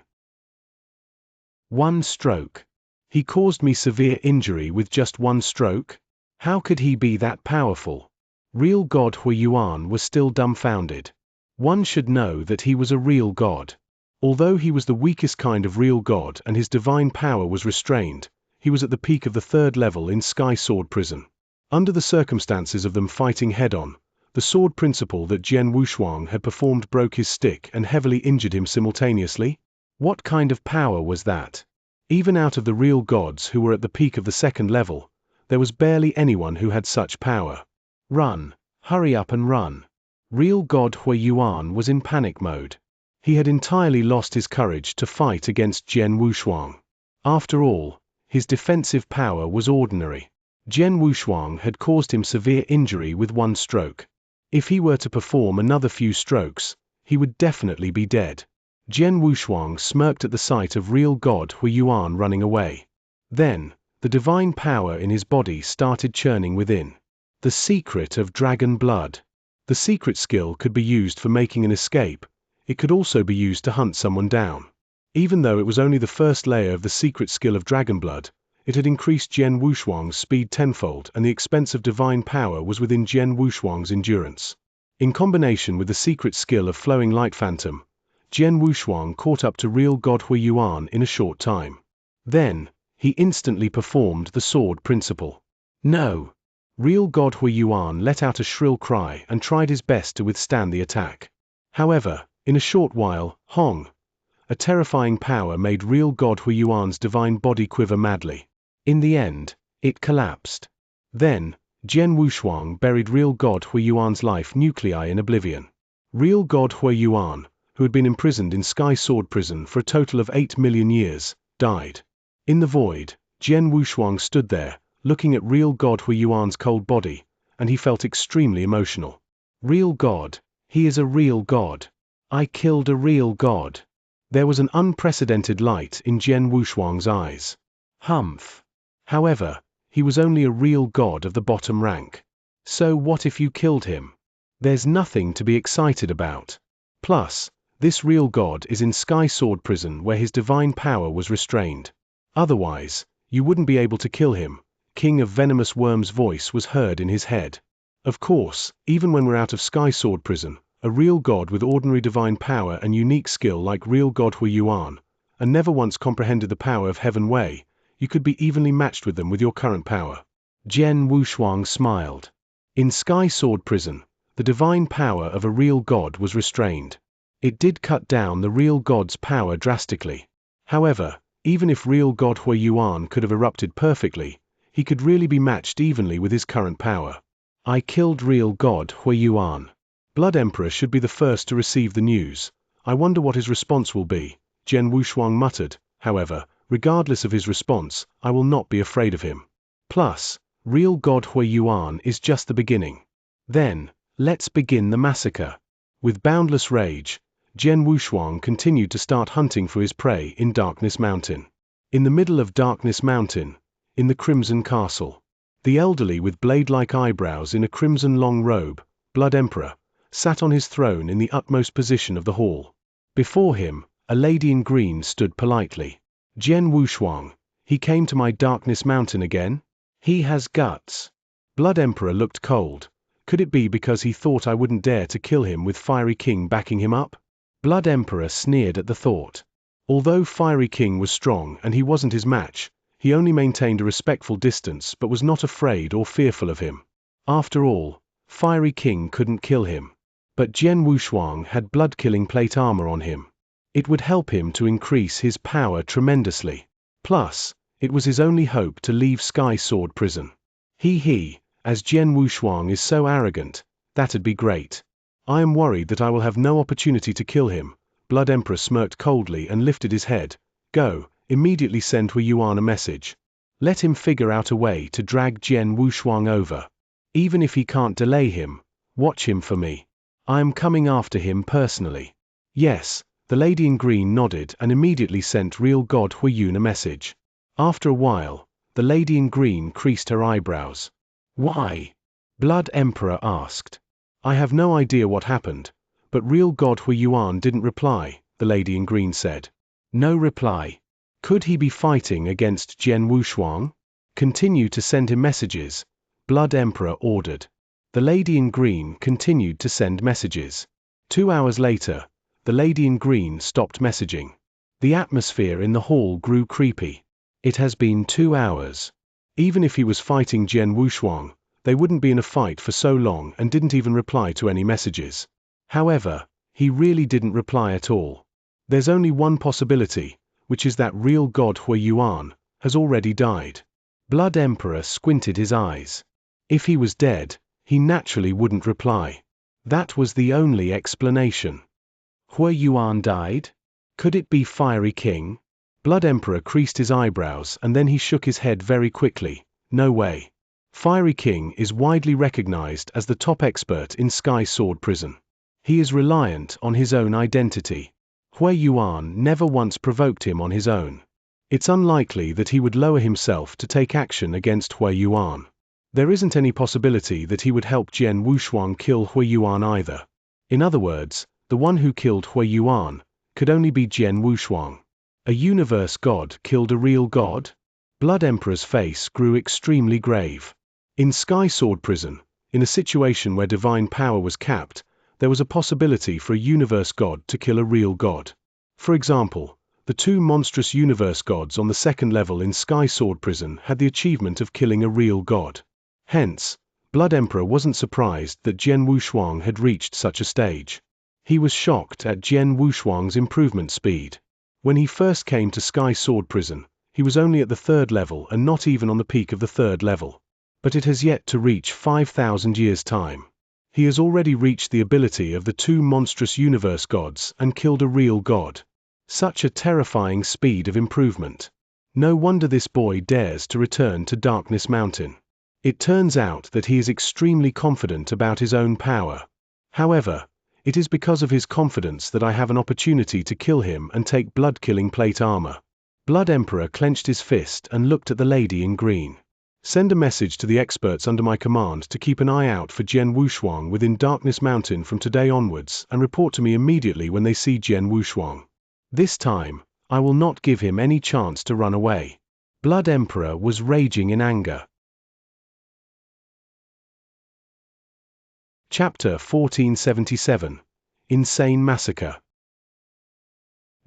1 stroke. He caused me severe injury with just 1 stroke? How could he be that powerful? Real God Hui Yuan was still dumbfounded. One should know that he was a real god. Although he was the weakest kind of real god and his divine power was restrained, he was at the peak of the 3rd level in Sky Sword Prison. Under the circumstances of them fighting head-on, the sword principle that Jian Wushuang had performed broke his stick and heavily injured him simultaneously. What kind of power was that? Even out of the real gods who were at the peak of the 2nd level, there was barely anyone who had such power. Run! Hurry up and run! Real God Hui Yuan was in panic mode. He had entirely lost his courage to fight against Jian Wushuang. After all, his defensive power was ordinary. Jian Wushuang had caused him severe injury with 1 stroke. If he were to perform another few strokes, he would definitely be dead. Jian Wushuang smirked at the sight of real God Hui Yuan running away. Then, the divine power in his body started churning within. The secret of dragon blood. The secret skill could be used for making an escape. It could also be used to hunt someone down. Even though it was only the 1st layer of the secret skill of dragon blood, it had increased Jian Wushuang's speed tenfold and the expense of divine power was within Jian Wushuang's endurance. In combination with the secret skill of flowing light phantom, Jian Wushuang caught up to real God Hui Yuan in a short time. Then, he instantly performed the sword principle. No! Real God Hui Yuan let out a shrill cry and tried his best to withstand the attack. However, in a short while, Hong, a terrifying power made real God Hui Yuan's divine body quiver madly. In the end, it collapsed. Then, Jian Wushuang buried real God Hui Yuan's life nuclei in oblivion. Real God Hui Yuan, who had been imprisoned in Sky Sword Prison for a total of 8 million years, died. In the void, Jian Wushuang stood there, looking at real God Huiyuan's cold body, and he felt extremely emotional. Real God. He is a real God. I killed a real God. There was an unprecedented light in Jian Wushuang's eyes. Humph. However, he was only a real God of the bottom rank. So what if you killed him? There's nothing to be excited about. Plus, this real God is in Sky Sword Prison where his divine power was restrained. Otherwise, you wouldn't be able to kill him. King of Venomous Worm's voice was heard in his head. Of course, even when we're out of Sky Sword Prison, a real God with ordinary divine power and unique skill like real God Huiyuan, and never once comprehended the power of Heaven Wei, you could be evenly matched with them with your current power. Jian Wushuang smiled. In Sky Sword Prison, the divine power of a real God was restrained. It did cut down the real God's power drastically. However, even if real God Huiyuan could have erupted perfectly, he could really be matched evenly with his current power. I killed real God Huiyuan. Blood Emperor should be the first to receive the news. I wonder what his response will be, Jian Wushuang muttered. However, regardless of his response, I will not be afraid of him. Plus, real God Huiyuan is just the beginning. Then, let's begin the massacre. With boundless rage, Jian Wushuang continued to start hunting for his prey in Darkness Mountain. In the middle of Darkness Mountain, in the Crimson Castle, the elderly with blade-like eyebrows in a crimson long robe, Blood Emperor, sat on his throne in the utmost position of the hall. Before him, a lady in green stood politely. Jian Wushuang, he came to my Darkness Mountain again? He has guts. Blood Emperor looked cold. Could it be because he thought I wouldn't dare to kill him with Fiery King backing him up? Blood Emperor sneered at the thought. Although Fiery King was strong and he wasn't his match, he only maintained a respectful distance but was not afraid or fearful of him. After all, Fiery King couldn't kill him. But Jian Wushuang had blood-killing plate armor on him. It would help him to increase his power tremendously. Plus, it was his only hope to leave Sky Sword Prison. As Jian Wushuang is so arrogant, that'd be great. I am worried that I will have no opportunity to kill him. Blood Emperor smirked coldly and lifted his head. Go, immediately send Huiyuan a message. Let him figure out a way to drag Jian Wushuang over. Even if he can't delay him, watch him for me. I am coming after him personally. Yes, the lady in green nodded and immediately sent real God Huiyun a message. After a while, the lady in green creased her eyebrows. Why? Blood Emperor asked. I have no idea what happened, but real God Huiyuan didn't reply, the lady in green said. No reply. Could he be fighting against Jian Wushuang? Continue to send him messages, Blood Emperor ordered. The lady in green continued to send messages. 2 hours later, the lady in green stopped messaging. The atmosphere in the hall grew creepy. It has been 2 hours. Even if he was fighting Jian Wushuang, they wouldn't be in a fight for so long and didn't even reply to any messages. However, he really didn't reply at all. There's only one possibility, which is that real God Huiyuan has already died. Blood Emperor squinted his eyes. If he was dead, he naturally wouldn't reply. That was the only explanation. Huiyuan died? Could it be Fiery King? Blood Emperor creased his eyebrows and then he shook his head very quickly. No way. Fiery King is widely recognized as the top expert in Sky Sword Prison. He is reliant on his own identity. Huiyuan never once provoked him on his own. It's unlikely that he would lower himself to take action against Huiyuan. There isn't any possibility that he would help Jian Wushuang kill Huiyuan either. In other words, the one who killed Huiyuan could only be Jian Wushuang. A universe god killed a real god? Blood Emperor's face grew extremely grave. In Sky Sword Prison, in a situation where divine power was capped, there was a possibility for a universe god to kill a real god. For example, the 2 monstrous universe gods on the 2nd level in Sky Sword Prison had the achievement of killing a real god. Hence, Blood Emperor wasn't surprised that Jian Wushuang had reached such a stage. He was shocked at Jian Wushuang's improvement speed. When he first came to Sky Sword Prison, he was only at the 3rd level and not even on the peak of the 3rd level. But it has yet to reach 5,000 years' time. He has already reached the ability of the 2 monstrous universe gods and killed a real god. Such a terrifying speed of improvement. No wonder this boy dares to return to Darkness Mountain. It turns out that he is extremely confident about his own power. However, it is because of his confidence that I have an opportunity to kill him and take blood-killing plate armor. Blood Emperor clenched his fist and looked at the lady in green. Send a message to the experts under my command to keep an eye out for Jian Wushuang within Darkness Mountain from today onwards and report to me immediately when they see Jian Wushuang. This time, I will not give him any chance to run away. Blood Emperor was raging in anger. Chapter 1477. Insane Massacre.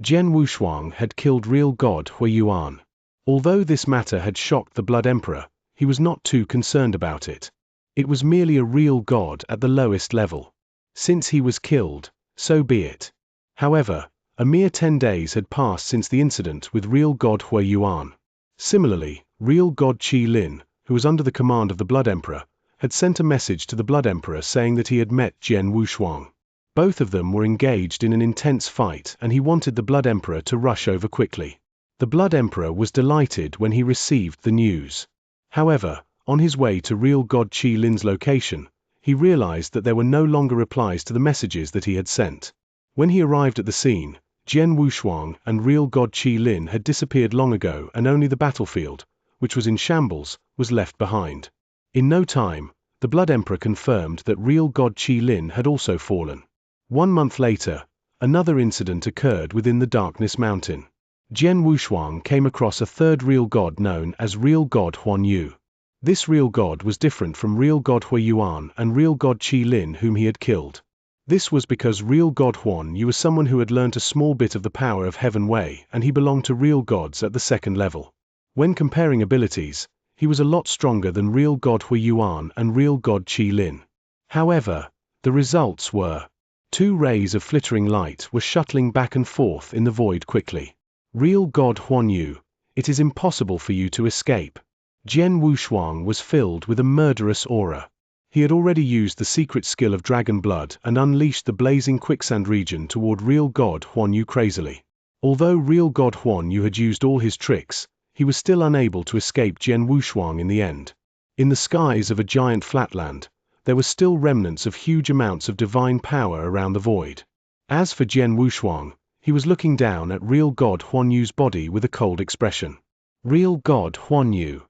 Jian Wushuang had killed real god Huiyuan. Although this matter had shocked the Blood Emperor, he was not too concerned about it. It was merely a real god at the lowest level. Since he was killed, so be it. However, a mere 10 days had passed since the incident with real god Huiyuan. Similarly, real god Qi Lin, who was under the command of the Blood Emperor, had sent a message to the Blood Emperor saying that he had met Jian Wushuang. Both of them were engaged in an intense fight and he wanted the Blood Emperor to rush over quickly. The Blood Emperor was delighted when he received the news. However, on his way to real god Qi Lin's location, he realized that there were no longer replies to the messages that he had sent. When he arrived at the scene, Jian Wushuang and real god Qi Lin had disappeared long ago and only the battlefield, which was in shambles, was left behind. In no time, the Blood Emperor confirmed that real god Qi Lin had also fallen. 1 month later, another incident occurred within the Darkness Mountain. Jian Wushuang came across a third real god known as real god Huanyu. This real god was different from real god Huiyuan and real god Qi Lin whom he had killed. This was because real god Huanyu was someone who had learnt a small bit of the power of Heaven Wei and he belonged to real gods at the second level. When comparing abilities, he was a lot stronger than real god Huiyuan and real god Qi Lin. However, the results were 2 rays of flittering light were shuttling back and forth in the void quickly. Real god Huanyu, it is impossible for you to escape. Jian Wushuang was filled with a murderous aura. He had already used the secret skill of dragon blood and unleashed the blazing quicksand region toward real god Huanyu crazily. Although real god Huanyu had used all his tricks, he was still unable to escape Jian Wushuang in the end. In the skies of a giant flatland, there were still remnants of huge amounts of divine power around the void. As for Jian Wushuang, he was looking down at real god Huanyu's body with a cold expression. Real god Huanyu.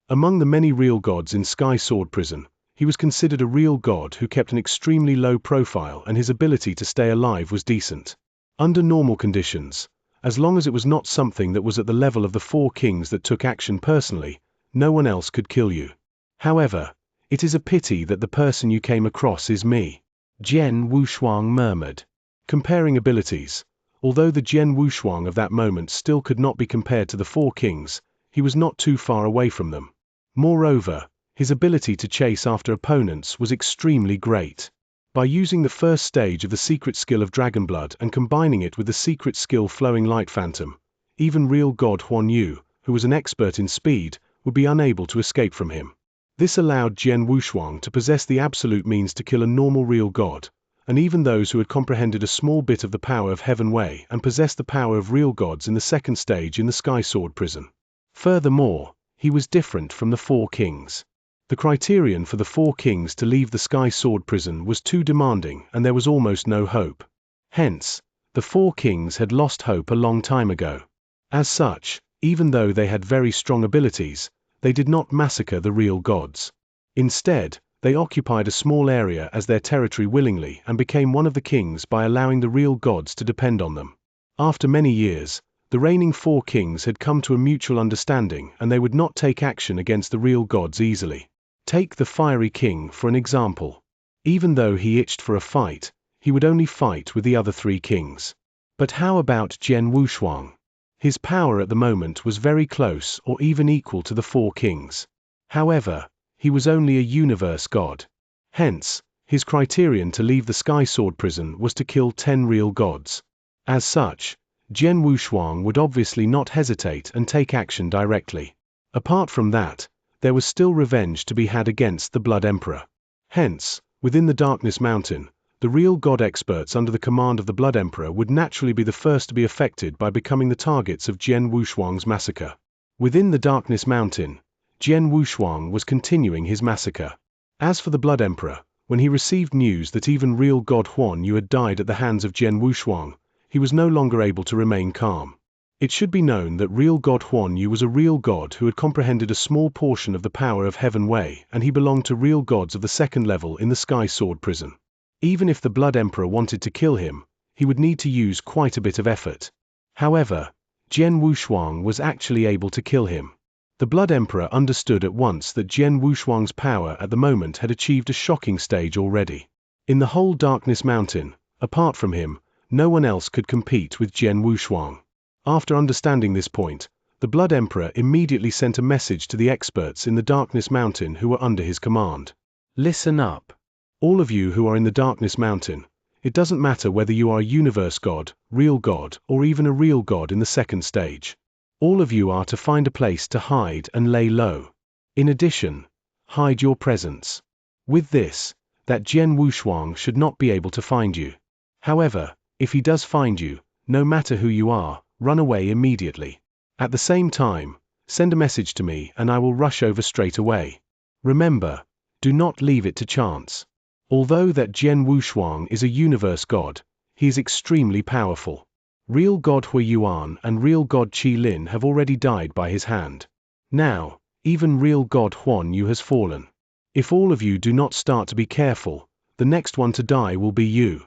Among the many real gods in Sky Sword Prison, he was considered a real god who kept an extremely low profile and his ability to stay alive was decent. Under normal conditions, as long as it was not something that was at the level of the 4 kings that took action personally, no one else could kill you. However, it is a pity that the person you came across is me. Jian Wushuang murmured. Comparing abilities, although the Jian Wushuang of that moment still could not be compared to the 4 kings, he was not too far away from them. Moreover, his ability to chase after opponents was extremely great. By using the first stage of the secret skill of Dragon Blood and combining it with the secret skill Flowing Light Phantom, even real god Huanyu, who was an expert in speed, would be unable to escape from him. This allowed Jian Wushuang to possess the absolute means to kill a normal real god, and even those who had comprehended a small bit of the power of Heaven Wei and possessed the power of real gods in the second stage in the Sky Sword Prison. Furthermore, he was different from the 4 kings. The criterion for the 4 kings to leave the Sky Sword Prison was too demanding and there was almost no hope. Hence, the 4 kings had lost hope a long time ago. As such, even though they had very strong abilities, they did not massacre the real gods. Instead, they occupied a small area as their territory willingly and became one of the kings by allowing the real gods to depend on them. After many years, the reigning 4 kings had come to a mutual understanding and they would not take action against the real gods easily. Take the Fiery King for an example. Even though he itched for a fight, he would only fight with the other 3 kings. But how about Jian Wushuang? His power at the moment was very close or even equal to the 4 kings. However, he was only a universe god. Hence, his criterion to leave the Sky Sword Prison was to kill 10 real gods. As such, Jian Wushuang would obviously not hesitate and take action directly. Apart from that, there was still revenge to be had against the Blood Emperor. Hence, within the Darkness Mountain, the real god experts under the command of the Blood Emperor would naturally be the first to be affected by becoming the targets of Jian Wushuang's massacre. Within the Darkness Mountain, Jian Wushuang was continuing his massacre. As for the Blood Emperor, when he received news that even real God Huan Yu had died at the hands of Jian Wushuang, he was no longer able to remain calm. It should be known that real God Huan Yu was a real god who had comprehended a small portion of the power of Heaven Wei, and he belonged to real gods of the second level in the Sky Sword Prison. Even if the Blood Emperor wanted to kill him, he would need to use quite a bit of effort. However, Jian Wushuang was actually able to kill him. The Blood Emperor understood at once that Jian Wushuang's power at the moment had achieved a shocking stage already. In the whole Darkness Mountain, apart from him, no one else could compete with Jian Wushuang. After understanding this point, the Blood Emperor immediately sent a message to the experts in the Darkness Mountain who were under his command. Listen up. All of you who are in the Darkness Mountain, it doesn't matter whether you are a universe god, or even a real god in the second stage. All of you are to find a place to hide and lay low. In addition, hide your presence. With this, that Jian Wushuang should not be able to find you. However, if he does find you, no matter who you are, run away immediately. At the same time, send a message to me and I will rush over straight away. Remember, do not leave it to chance. Although that Jian Wushuang is a universe god, he is extremely powerful. Real God Hui Yuan and real God Qi Lin have already died by his hand. Now, even real God Huan Yu has fallen. If all of you do not start to be careful, the next one to die will be you.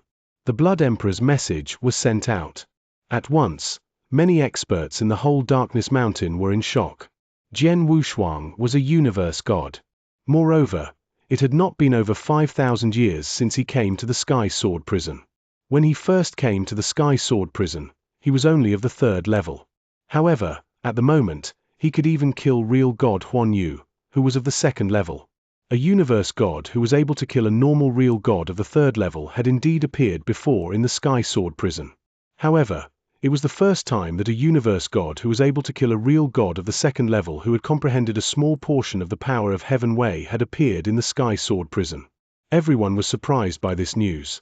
The Blood Emperor's message was sent out. At once, many experts in the whole Darkness Mountain were in shock. Jian Wushuang was a universe god. Moreover, it had not been over 5,000 years since he came to the Sky Sword Prison. When he first came to the Sky Sword Prison, he was only of the 3rd level. However, at the moment, he could even kill real God Huan Yu, who was of the 2nd level. A universe god who was able to kill a normal real god of the 3rd level had indeed appeared before in the Sky Sword Prison. However, it was the first time that a universe god who was able to kill a real god of the 2nd level who had comprehended a small portion of the power of Heaven Wei had appeared in the Sky Sword Prison. Everyone was surprised by this news.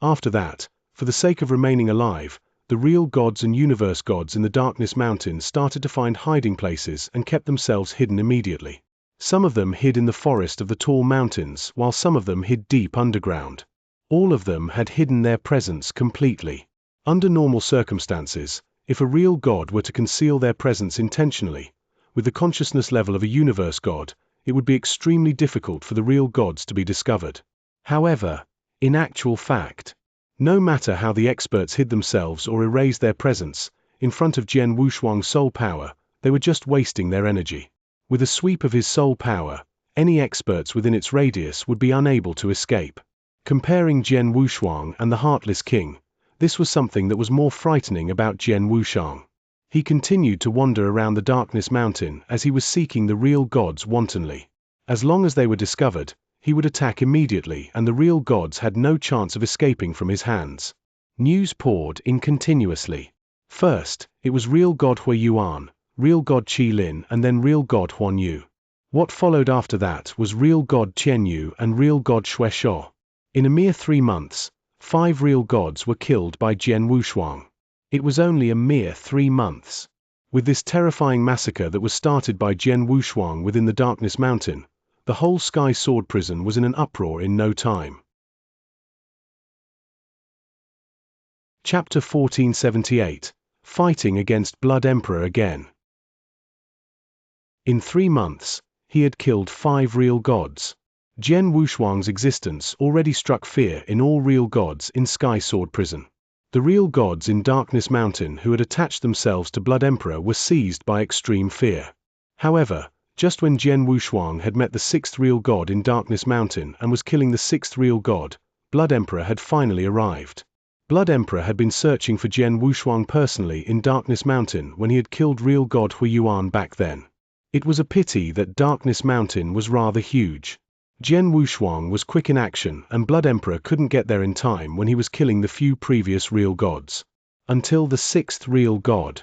After that, for the sake of remaining alive, the real gods and universe gods in the Darkness Mountain started to find hiding places and kept themselves hidden immediately. Some of them hid in the forest of the tall mountains, while some of them hid deep underground. All of them had hidden their presence completely. Under normal circumstances, if a real god were to conceal their presence intentionally, with the consciousness level of a universe god, it would be extremely difficult for the real gods to be discovered. However, in actual fact, no matter how the experts hid themselves or erased their presence, in front of Jian Wushuang's soul power, they were just wasting their energy. With a sweep of his soul power, any experts within its radius would be unable to escape. Comparing Jian Wushuang and the Heartless King, this was something that was more frightening about Jian Wushuang. He continued to wander around the Darkness Mountain as he was seeking the real gods wantonly. As long as they were discovered, he would attack immediately and the real gods had no chance of escaping from his hands. News poured in continuously. First, it was real God Hui Yuan, real God Qi Lin and then real God Huan Yu. What followed after that was real God Qian Yu and real God Xue Shou. In a mere 3 months, 5 real gods were killed by Jian Wushuang. It was only a mere 3 months. With this terrifying massacre that was started by Jian Wushuang within the Darkness Mountain, the whole Sky Sword Prison was in an uproar in no time. Chapter 1478. Fighting against Blood Emperor again. In 3 months, he had killed 5 real gods. Jian Wushuang's existence already struck fear in all real gods in Sky Sword Prison. The real gods in Darkness Mountain who had attached themselves to Blood Emperor were seized by extreme fear. However, just when Jian Wushuang had met the 6th real god in Darkness Mountain and was killing the 6th real god, Blood Emperor had finally arrived. Blood Emperor had been searching for Jian Wushuang personally in Darkness Mountain when he had killed real god Hui Yuan back then. It was a pity that Darkness Mountain was rather huge. Jian Wushuang was quick in action and Blood Emperor couldn't get there in time when he was killing the few previous real gods. Until the 6th real god.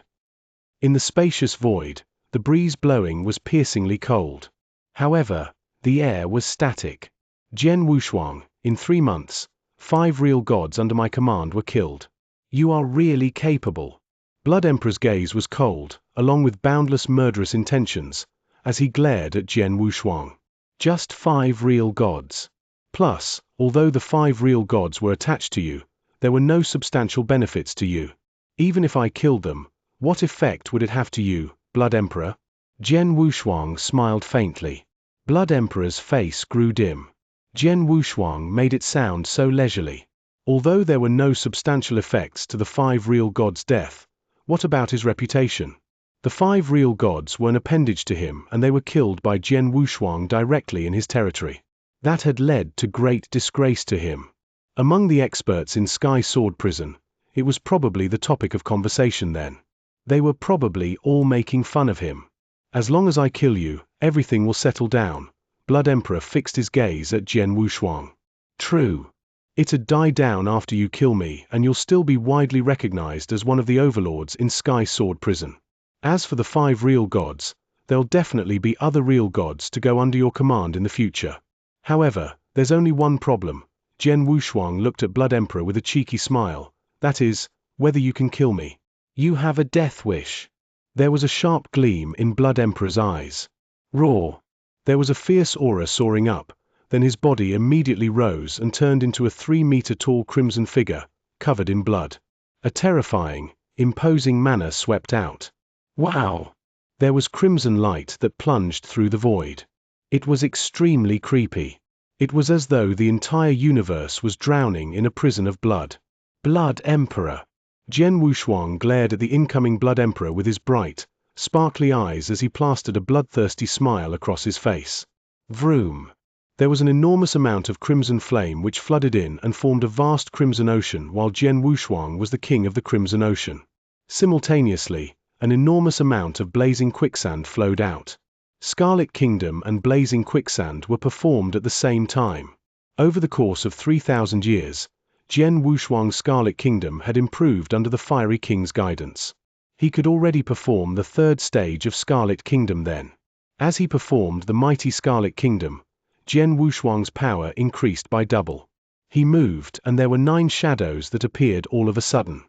In the spacious void, the breeze blowing was piercingly cold. However, the air was static. Jian Wushuang, in 3 months, 5 real gods under my command were killed. You are really capable. Blood Emperor's gaze was cold, along with boundless murderous intentions, as he glared at Jian Wushuang. Just 5 real gods. Plus, although the 5 real gods were attached to you, there were no substantial benefits to you. Even if I killed them, what effect would it have to you, Blood Emperor? Jian Wushuang smiled faintly. Blood Emperor's face grew dim. Jian Wushuang made it sound so leisurely. Although there were no substantial effects to the 5 real gods' death, what about his reputation? The 5 real gods were an appendage to him, and they were killed by Jian Wushuang directly in his territory. That had led to great disgrace to him. Among the experts in Sky Sword Prison, it was probably the topic of conversation then. They were probably all making fun of him. As long as I kill you, everything will settle down. Blood Emperor fixed his gaze at Jian Wushuang. True. It'd die down after you kill me, and you'll still be widely recognized as one of the overlords in Sky Sword Prison. As for the 5 real gods, there'll definitely be other real gods to go under your command in the future. However, there's only one problem. Jian Wushuang looked at Blood Emperor with a cheeky smile. That is, whether you can kill me. You have a death wish. There was a sharp gleam in Blood Emperor's eyes. Roar. There was a fierce aura soaring up, then his body immediately rose and turned into a 3-meter-tall crimson figure, covered in blood. A terrifying, imposing manner swept out. Wow! There was crimson light that plunged through the void. It was extremely creepy. It was as though the entire universe was drowning in a prison of blood. Blood Emperor! Jian Wushuang glared at the incoming Blood Emperor with his bright, sparkly eyes as he plastered a bloodthirsty smile across his face. Vroom! There was an enormous amount of crimson flame which flooded in and formed a vast crimson ocean while Jian Wushuang was the king of the Crimson Ocean. Simultaneously, an enormous amount of blazing quicksand flowed out. Scarlet Kingdom and Blazing Quicksand were performed at the same time. Over the course of 3,000 years, Jian Wushuang's Scarlet Kingdom had improved under the Fiery King's guidance. He could already perform the 3rd stage of Scarlet Kingdom then. As he performed the mighty Scarlet Kingdom, Jian Wushuang's power increased by double. He moved and there were 9 shadows that appeared all of a sudden.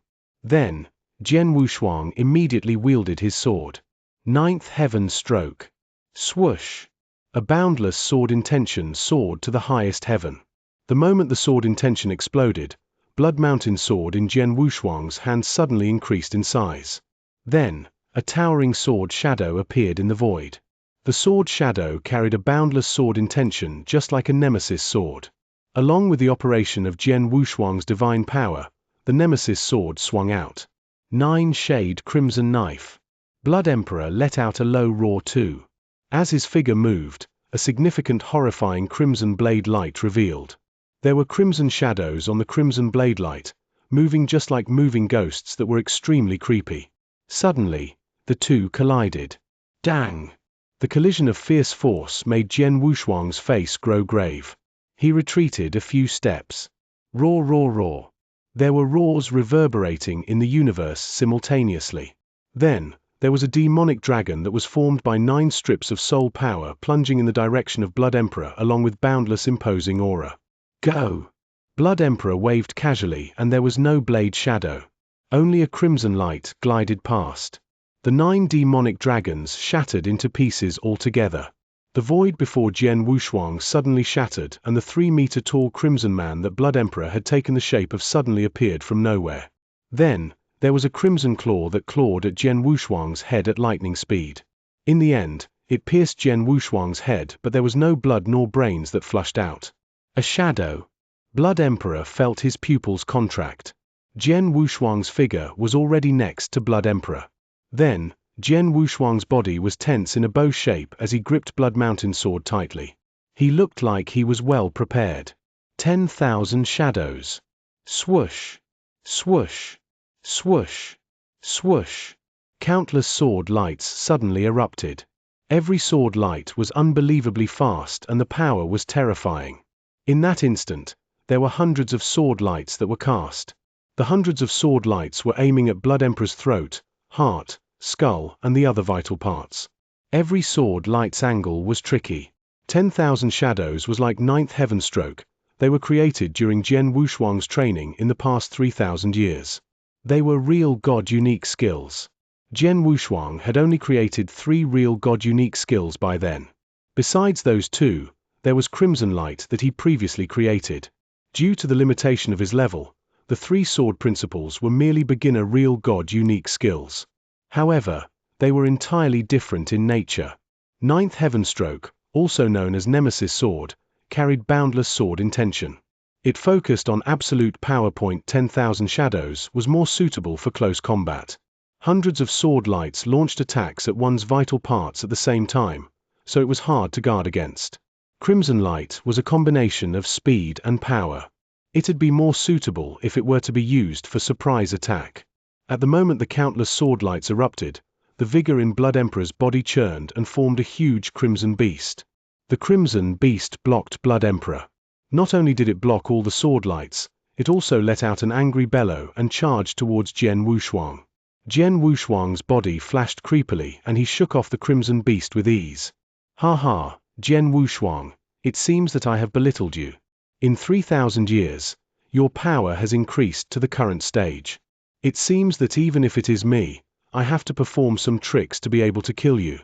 Then, Jian Wushuang immediately wielded his sword. 9th Heaven Stroke. Swoosh! A boundless sword intention soared to the highest heaven. The moment the sword intention exploded, Blood Mountain sword in Jian Wushuang's hand suddenly increased in size. Then, a towering sword shadow appeared in the void. The sword shadow carried a boundless sword intention just like a nemesis sword. Along with the operation of Jian Wushuang's divine power, the nemesis sword swung out. 9-shade crimson knife. Blood Emperor let out a low roar too. As his figure moved, a significant horrifying crimson blade light revealed. There were crimson shadows on the crimson blade light, moving just like moving ghosts that were extremely creepy. Suddenly, the two collided. Dang! The collision of fierce force made Jian Wushuang's face grow grave. He retreated a few steps. Roar, roar, roar. There were roars reverberating in the universe simultaneously. Then, there was a demonic dragon that was formed by 9 strips of soul power plunging in the direction of Blood Emperor along with boundless imposing aura. Go! Blood Emperor waved casually and there was no blade shadow. Only a crimson light glided past. The 9 demonic dragons shattered into pieces altogether. The void before Jian Wushuang suddenly shattered and the 3-meter-tall crimson man that Blood Emperor had taken the shape of suddenly appeared from nowhere. Then, there was a crimson claw that clawed at Jian Wushuang's head at lightning speed. In the end, it pierced Jian Wushuang's head, but there was no blood nor brains that flushed out. A shadow. Blood Emperor felt his pupils contract. Jian Wushuang's figure was already next to Blood Emperor. Then, Jian Wushuang's body was tense in a bow shape as he gripped Blood Mountain sword tightly. He looked like he was well prepared. 10,000 shadows. Swoosh! Swoosh! Swoosh! Swoosh! Countless sword lights suddenly erupted. Every sword light was unbelievably fast and the power was terrifying. In that instant, there were hundreds of sword lights that were cast. The hundreds of sword lights were aiming at Blood Emperor's throat, heart, skull, and the other vital parts. Every sword light's angle was tricky. 10,000 shadows was like 9th heaven stroke. They were created during Jian Wushuang's training in the past 3,000 years. They were real God-unique skills. Jian Wushuang had only created 3 real God-unique skills by then. Besides those 2, there was Crimson Light that he previously created. Due to the limitation of his level, the 3 sword principles were merely beginner real God-unique skills. However, they were entirely different in nature. 9th Heaven Stroke, also known as Nemesis Sword, carried boundless sword intention. It focused on absolute power. 10,000 Shadows was more suitable for close combat. Hundreds of sword lights launched attacks at one's vital parts at the same time, so it was hard to guard against. Crimson Light was a combination of speed and power. It'd be more suitable if it were to be used for surprise attack. At the moment the countless sword lights erupted, the vigor in Blood Emperor's body churned and formed a huge crimson beast. The crimson beast blocked Blood Emperor. Not only did it block all the sword lights, it also let out an angry bellow and charged towards Jian Wushuang. Jian Wushuang's body flashed creepily and he shook off the crimson beast with ease. Ha ha, Jian Wushuang, it seems that I have belittled you. In 3,000 years, your power has increased to the current stage. It seems that even if it is me, I have to perform some tricks to be able to kill you.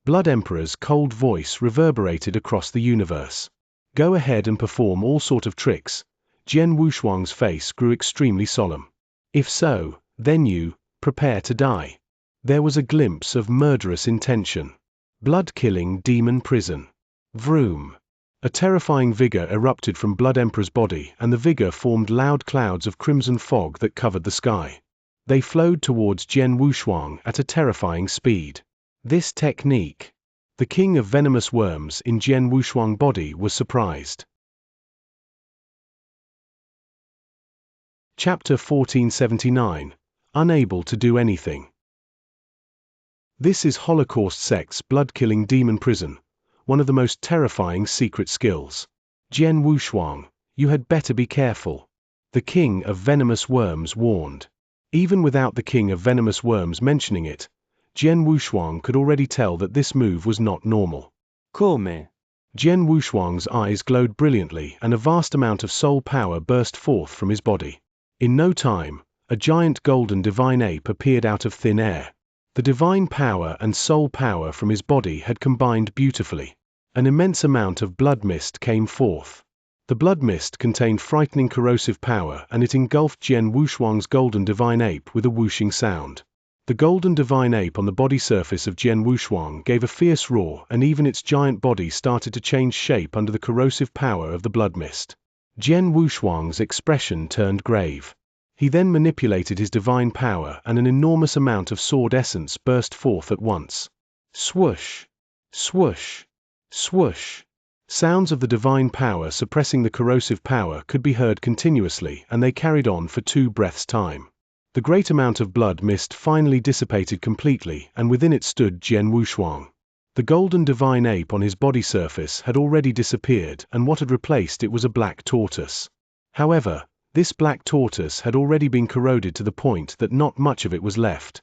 Blood Emperor's cold voice reverberated across the universe. Go ahead and perform all sort of tricks. Jian Wushuang's face grew extremely solemn. If so, then you, prepare to die. There was a glimpse of murderous intention. Blood-killing demon prison. Vroom. A terrifying vigor erupted from Blood Emperor's body and the vigor formed loud clouds of crimson fog that covered the sky. They flowed towards Jian Wushuang at a terrifying speed. This technique. The king of venomous worms in Jian Wushuang's body was surprised. Chapter 1479. Unable to do anything. This is Holocaust sect's blood-killing demon prison, one of the most terrifying secret skills. Jian Wushuang, you had better be careful. The king of venomous worms warned. Even without the king of venomous worms mentioning it, Jian Wushuang could already tell that this move was not normal. Come? Jian Wushuang's eyes glowed brilliantly and a vast amount of soul power burst forth from his body. In no time, a giant golden divine ape appeared out of thin air. The divine power and soul power from his body had combined beautifully. An immense amount of blood mist came forth. The blood mist contained frightening corrosive power and it engulfed Jian Wushuang's golden divine ape with a whooshing sound. The golden divine ape on the body surface of Jian Wushuang gave a fierce roar and even its giant body started to change shape under the corrosive power of the blood mist. Jian Wushuang's expression turned grave. He then manipulated his divine power and an enormous amount of sword essence burst forth at once. Swoosh! Swoosh! Swoosh! Sounds of the divine power suppressing the corrosive power could be heard continuously and they carried on for 2 breaths' time. The great amount of blood mist finally dissipated completely and within it stood Jian Wushuang. The golden divine ape on his body surface had already disappeared and what had replaced it was a black tortoise. However, this black tortoise had already been corroded to the point that not much of it was left.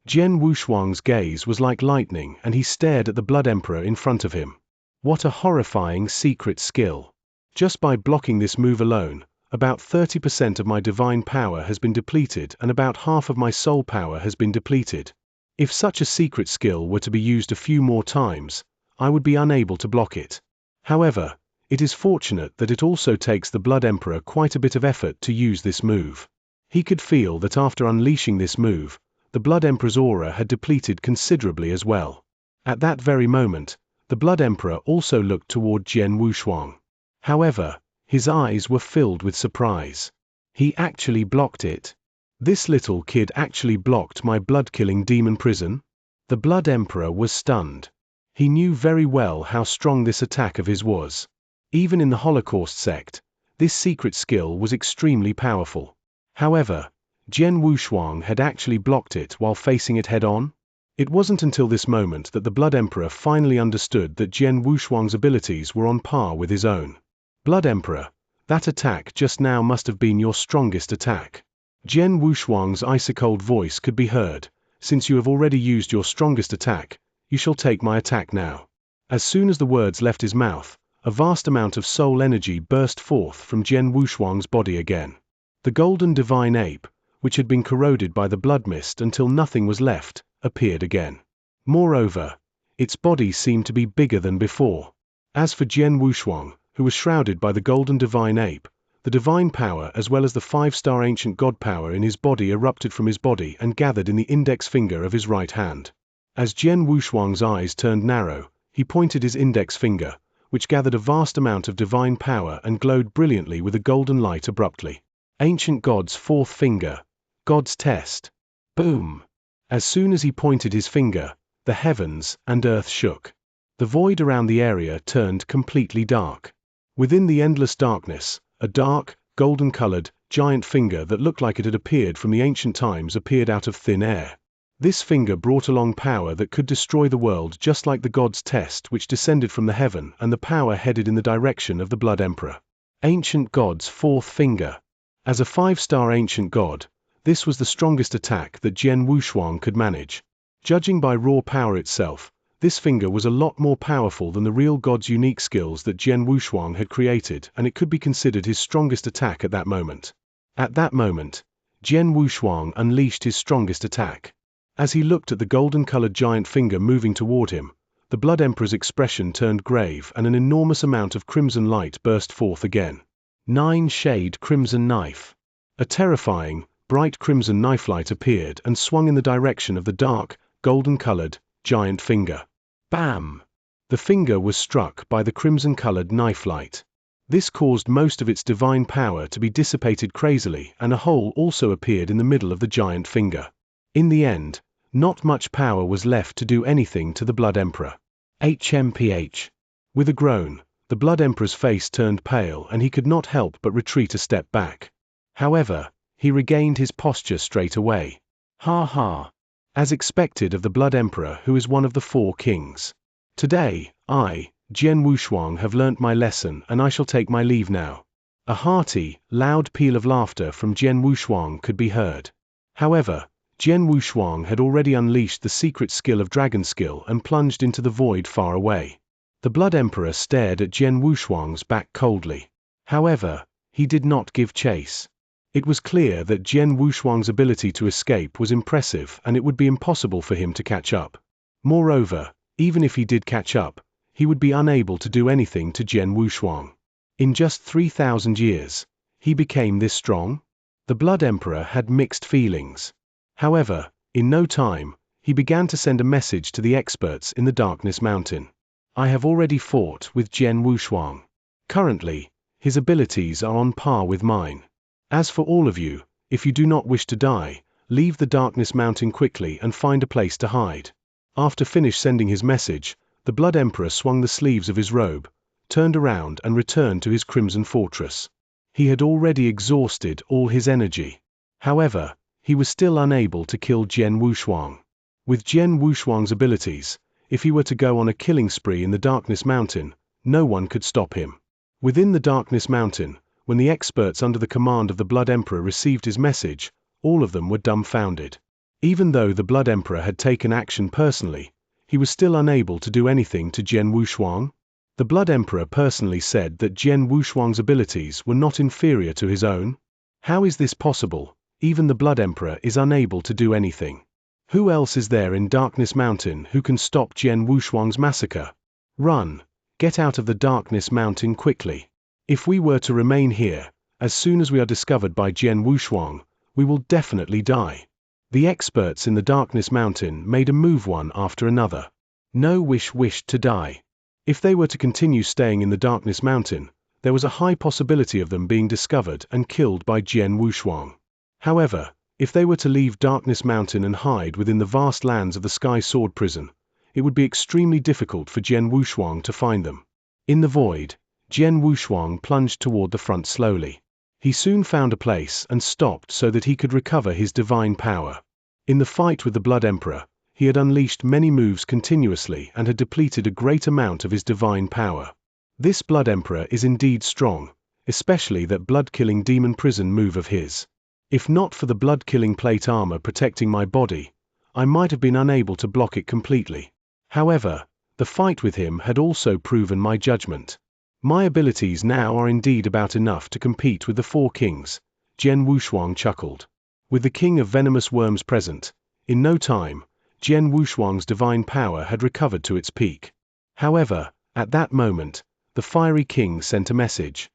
Jian Wushuang's gaze was like lightning and he stared at the Blood Emperor in front of him. What a horrifying secret skill. Just by blocking this move alone, about 30% of my divine power has been depleted and about half of my soul power has been depleted. If such a secret skill were to be used a few more times, I would be unable to block it. However, it is fortunate that it also takes the Blood Emperor quite a bit of effort to use this move. He could feel that after unleashing this move, the Blood Emperor's aura had depleted considerably as well. At that very moment, the Blood Emperor also looked toward Jian Wushuang. However, his eyes were filled with surprise. He actually blocked it. This little kid actually blocked my blood-killing demon prison? The Blood Emperor was stunned. He knew very well how strong this attack of his was. Even in the Holocaust sect, this secret skill was extremely powerful. However, Jian Wushuang had actually blocked it while facing it head-on. It wasn't until this moment that the Blood Emperor finally understood that Jian Wushuang's abilities were on par with his own. Blood Emperor, that attack just now must have been your strongest attack. Jian Wushuang's icy-cold voice could be heard. Since you have already used your strongest attack, you shall take my attack now. As soon as the words left his mouth, a vast amount of soul energy burst forth from Jian Wushuang's body again. The golden divine ape, which had been corroded by the blood mist until nothing was left, appeared again. Moreover, its body seemed to be bigger than before. As for Jian Wushuang, who was shrouded by the golden divine ape, the divine power as well as the 5-star ancient god power in his body erupted from his body and gathered in the index finger of his right hand. As Jian Wushuang's eyes turned narrow, he pointed his index finger, which gathered a vast amount of divine power and glowed brilliantly with a golden light abruptly. Ancient God's fourth finger. God's test. Boom! As soon as he pointed his finger, the heavens and earth shook. The void around the area turned completely dark. Within the endless darkness, a dark, golden-colored, giant finger that looked like it had appeared from the ancient times appeared out of thin air. This finger brought along power that could destroy the world just like the God's test which descended from the heaven, and the power headed in the direction of the Blood Emperor. Ancient God's fourth finger. As a 5-star ancient god, this was the strongest attack that Jian Wushuang could manage. Judging by raw power itself, this finger was a lot more powerful than the real god's unique skills that Jian Wushuang had created, and it could be considered his strongest attack at that moment. At that moment, Jian Wushuang unleashed his strongest attack. As he looked at the golden-colored giant finger moving toward him, the Blood Emperor's expression turned grave and an enormous amount of crimson light burst forth again. 9-shade crimson knife. A terrifying, bright crimson knife light appeared and swung in the direction of the dark, golden-colored, giant finger. Bam! The finger was struck by the crimson-colored knife light. This caused most of its divine power to be dissipated crazily, and a hole also appeared in the middle of the giant finger. In the end, not much power was left to do anything to the Blood Emperor. HMPH. With a groan, the Blood Emperor's face turned pale and he could not help but retreat a step back. However, he regained his posture straight away. Ha ha! As expected of the Blood Emperor, who is one of the 4 kings. Today, I, Jian Wushuang, have learnt my lesson and I shall take my leave now. A hearty, loud peal of laughter from Jian Wushuang could be heard. However, Jian Wushuang had already unleashed the secret skill of dragon skill and plunged into the void far away. The Blood Emperor stared at Jian Wushuang's back coldly. However, he did not give chase. It was clear that Jian Wushuang's ability to escape was impressive and it would be impossible for him to catch up. Moreover, even if he did catch up, he would be unable to do anything to Jian Wushuang. In just 3,000 years, he became this strong? The Blood Emperor had mixed feelings. However, in no time, he began to send a message to the experts in the Darkness Mountain. I have already fought with Jian Wushuang. Currently, his abilities are on par with mine. As for all of you, if you do not wish to die, leave the Darkness Mountain quickly and find a place to hide. After finished sending his message, the Blood Emperor swung the sleeves of his robe, turned around and returned to his Crimson Fortress. He had already exhausted all his energy. However, he was still unable to kill Jian Wushuang. With Jian Wushuang's abilities, if he were to go on a killing spree in the Darkness Mountain, no one could stop him. Within the Darkness Mountain, when the experts under the command of the Blood Emperor received his message, all of them were dumbfounded. Even though the Blood Emperor had taken action personally, he was still unable to do anything to Jian Wushuang. The Blood Emperor personally said that Jian Wushuang's abilities were not inferior to his own. How is this possible? Even the Blood Emperor is unable to do anything. Who else is there in Darkness Mountain who can stop Jian Wushuang's massacre? Run! Get out of the Darkness Mountain quickly. If we were to remain here, as soon as we are discovered by Jian Wushuang, we will definitely die. The experts in the Darkness Mountain made a move one after another. No wished to die. If they were to continue staying in the Darkness Mountain, there was a high possibility of them being discovered and killed by Jian Wushuang. However, if they were to leave Darkness Mountain and hide within the vast lands of the Sky Sword Prison, it would be extremely difficult for Jian Wushuang to find them. In the void, Jian Wushuang plunged toward the front slowly. He soon found a place and stopped so that he could recover his divine power. In the fight with the Blood Emperor, he had unleashed many moves continuously and had depleted a great amount of his divine power. This Blood Emperor is indeed strong, especially that blood-killing demon prison move of his. If not for the blood-killing plate armor protecting my body, I might have been unable to block it completely. However, the fight with him had also proven my judgment. My abilities now are indeed about enough to compete with the 4 kings, Jian Wushuang chuckled. With the king of venomous worms present, in no time, Jian Wushuang's divine power had recovered to its peak. However, at that moment, the fiery king sent a message.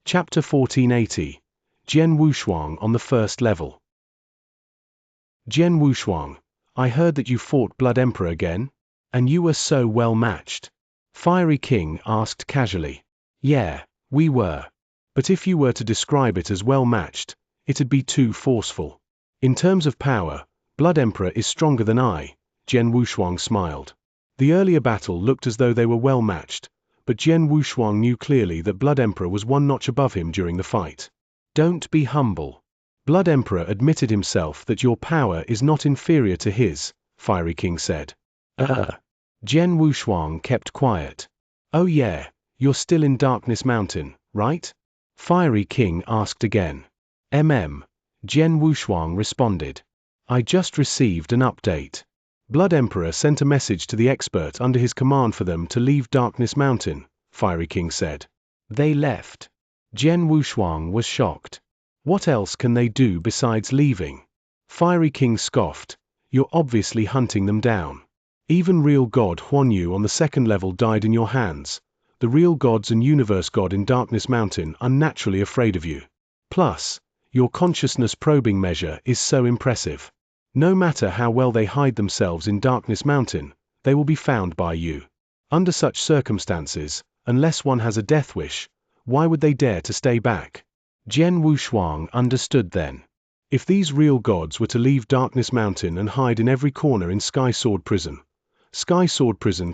Chapter 1480. Jian Wushuang on the first level. Jian Wushuang, I heard that you fought Blood Emperor again? And you were so well matched? Fiery King asked casually. Yeah, we were. But if you were to describe it as well matched, it'd be too forceful. In terms of power, Blood Emperor is stronger than I, Jian Wushuang smiled. The earlier battle looked as though they were well matched, but Jian Wushuang knew clearly that Blood Emperor was one notch above him during the fight. Don't be humble. Blood Emperor admitted himself that your power is not inferior to his, Fiery King said. Jian Wushuang kept quiet. Oh yeah, you're still in Darkness Mountain, right? Fiery King asked again. Jian Wushuang responded. I just received an update. Blood Emperor sent a message to the expert under his command for them to leave Darkness Mountain, Fiery King said. They left. Jian Wushuang was shocked. What else can they do besides leaving? Fiery King scoffed. You're obviously hunting them down. Even real God Huanyu on the second level died in your hands. The real gods and universe god in Darkness Mountain are naturally afraid of you. Plus, your consciousness probing measure is so impressive. No matter how well they hide themselves in Darkness Mountain, they will be found by you. Under such circumstances, unless one has a death wish, why would they dare to stay back? Jian Wushuang understood then. If these real gods were to leave Darkness Mountain and hide in every corner in Sky Sword Prison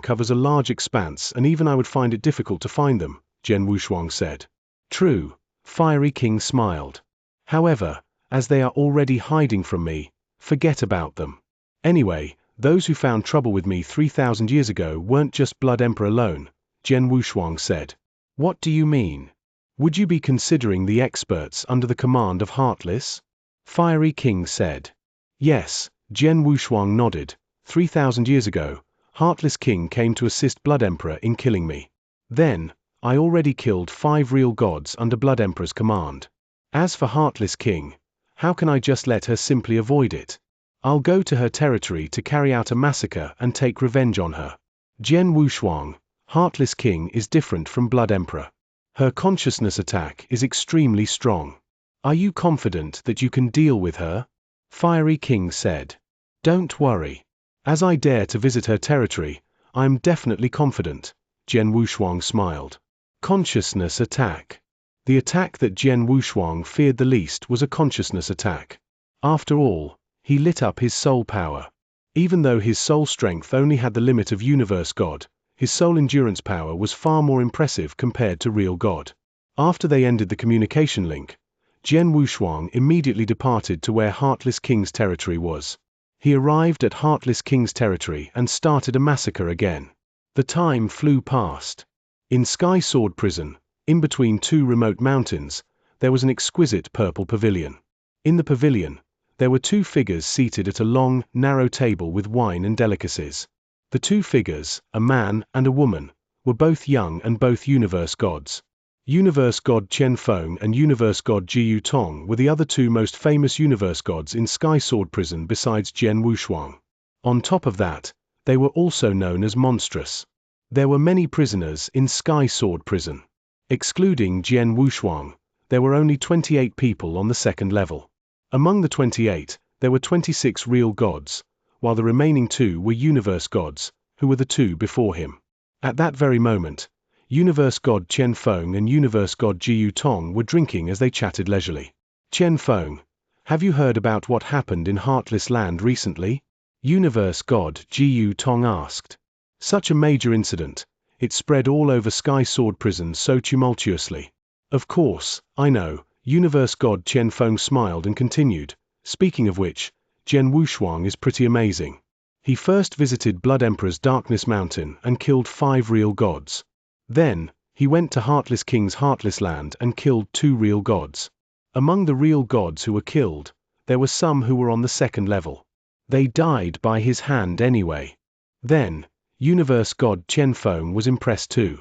covers a large expanse and even I would find it difficult to find them, Jian Wushuang said. True, Fiery King smiled. However, as they are already hiding from me, forget about them. Anyway, those who found trouble with me 3,000 years ago weren't just Blood Emperor alone, Jian Wushuang said. What do you mean? Would you be considering the experts under the command of Heartless? Fiery King said. Yes, Jian Wushuang nodded. 3,000 years ago, Heartless King came to assist Blood Emperor in killing me. Then, I already killed 5 real gods under Blood Emperor's command. As for Heartless King, how can I just let her simply avoid it? I'll go to her territory to carry out a massacre and take revenge on her. Jian Wushuang, Heartless King is different from Blood Emperor. Her consciousness attack is extremely strong. Are you confident that you can deal with her? Fiery King said. Don't worry. As I dare to visit her territory, I am definitely confident, Jian Wushuang smiled. Consciousness attack. The attack that Jian Wushuang feared the least was a consciousness attack. After all, he lit up his soul power. Even though his soul strength only had the limit of universe god, his soul endurance power was far more impressive compared to real god. After they ended the communication link, Jian Wushuang immediately departed to where Heartless King's territory was. He arrived at Heartless King's territory and started a massacre again. The time flew past. In Sky Sword Prison, in between 2 remote mountains, there was an exquisite purple pavilion. In the pavilion, there were 2 figures seated at a long, narrow table with wine and delicacies. The 2 figures, a man and a woman, were both young and both universe gods. Universe god Chen Feng and universe god Jiyu Tong were the other 2 most famous universe gods in Sky Sword Prison besides Jian Wushuang. On top of that, they were also known as monstrous. There were many prisoners in Sky Sword Prison. Excluding Jian Wushuang, there were only 28 people on the second level. Among the 28, there were 26 real gods, while the remaining 2 were universe gods, who were the 2 before him. At that very moment, universe god Chen Feng and universe god Jiyu Tong were drinking as they chatted leisurely. Chen Feng, have you heard about what happened in Heartless Land recently? Universe god Jiyu Tong asked. Such a major incident, it spread all over Sky Sword Prison so tumultuously. Of course, I know, universe god Chen Feng smiled and continued, speaking of which, Jian Wushuang is pretty amazing. He first visited Blood Emperor's Darkness Mountain and killed 5 real gods. Then, he went to Heartless King's Heartless Land and killed 2 real gods. Among the real gods who were killed, there were some who were on the second level. They died by his hand anyway. Then, universe god Chen Feng was impressed too.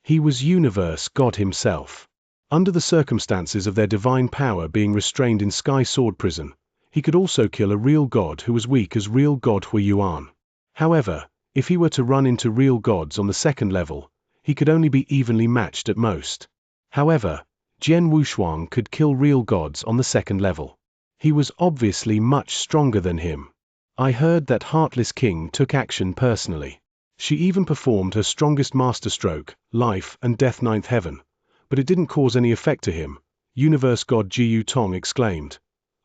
He was universe god himself. Under the circumstances of their divine power being restrained in Sky Sword Prison, he could also kill a real god who was weak as real god Hui Yuan. However, if he were to run into real gods on the second level, he could only be evenly matched at most. However, Jian Wushuang could kill real gods on the second level. He was obviously much stronger than him. I heard that Heartless King took action personally. She even performed her strongest masterstroke, Life and Death Ninth Heaven, but it didn't cause any effect to him, Universe God Jiu Tong exclaimed.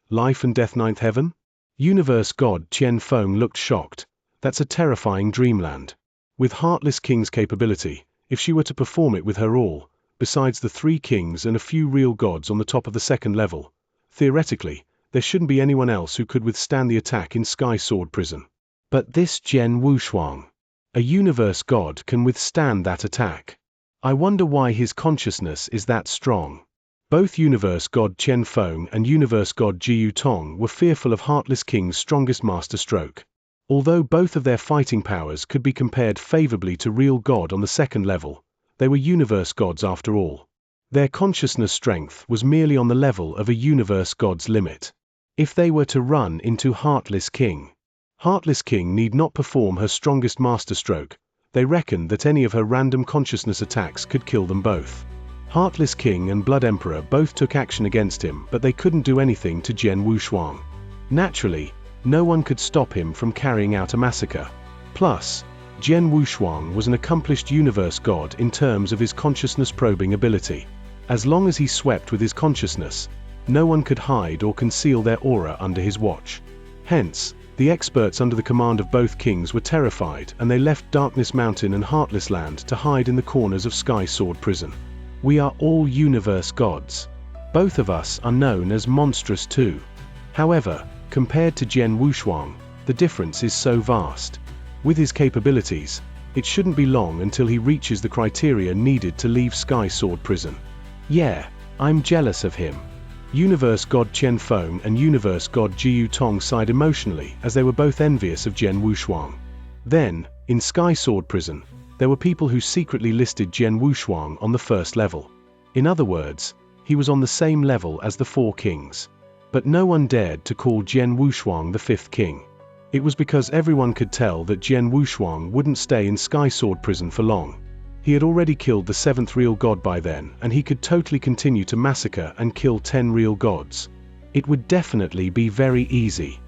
Life and Death Ninth Heaven? Universe God Qian Feng looked shocked. That's a terrifying dreamland. With Heartless King's capability, if she were to perform it with her all, besides the 3 kings and a few real gods on the top of the second level, theoretically, there shouldn't be anyone else who could withstand the attack in Sky Sword Prison. But this Jian Wushuang, a universe god, can withstand that attack. I wonder why his consciousness is that strong. Both Universe God Qian Feng and Universe God Jiu Tong were fearful of Heartless King's strongest masterstroke. Although both of their fighting powers could be compared favorably to real god on the second level, they were universe gods after all. Their consciousness strength was merely on the level of a universe god's limit. If they were to run into Heartless King need not perform her strongest masterstroke. They reckoned that any of her random consciousness attacks could kill them both. Heartless King and Blood Emperor both took action against him, but they couldn't do anything to Jian Wushuang. Naturally, no one could stop him from carrying out a massacre. Plus, Jian Wushuang was an accomplished universe god in terms of his consciousness probing ability. As long as he swept with his consciousness, no one could hide or conceal their aura under his watch. Hence, the experts under the command of both kings were terrified, and they left Darkness Mountain and Heartless Land to hide in the corners of Sky Sword Prison. We are all universe gods. Both of us are known as monstrous too. However, compared to Jian Wushuang, the difference is so vast. With his capabilities, it shouldn't be long until he reaches the criteria needed to leave Sky Sword Prison. Yeah, I'm jealous of him. Universe God Qian Feng and Universe God Jiu Tong sighed emotionally as they were both envious of Jian Wushuang. Then, in Sky Sword Prison, there were people who secretly listed Jian Wushuang on the first level. In other words, he was on the same level as the 4 kings. But no one dared to call Jian Wushuang the 5th king. It was because everyone could tell that Jian Wushuang wouldn't stay in Sky Sword Prison for long. He had already killed the 7th real god by then, and he could totally continue to massacre and kill 10 real gods. It would definitely be very easy.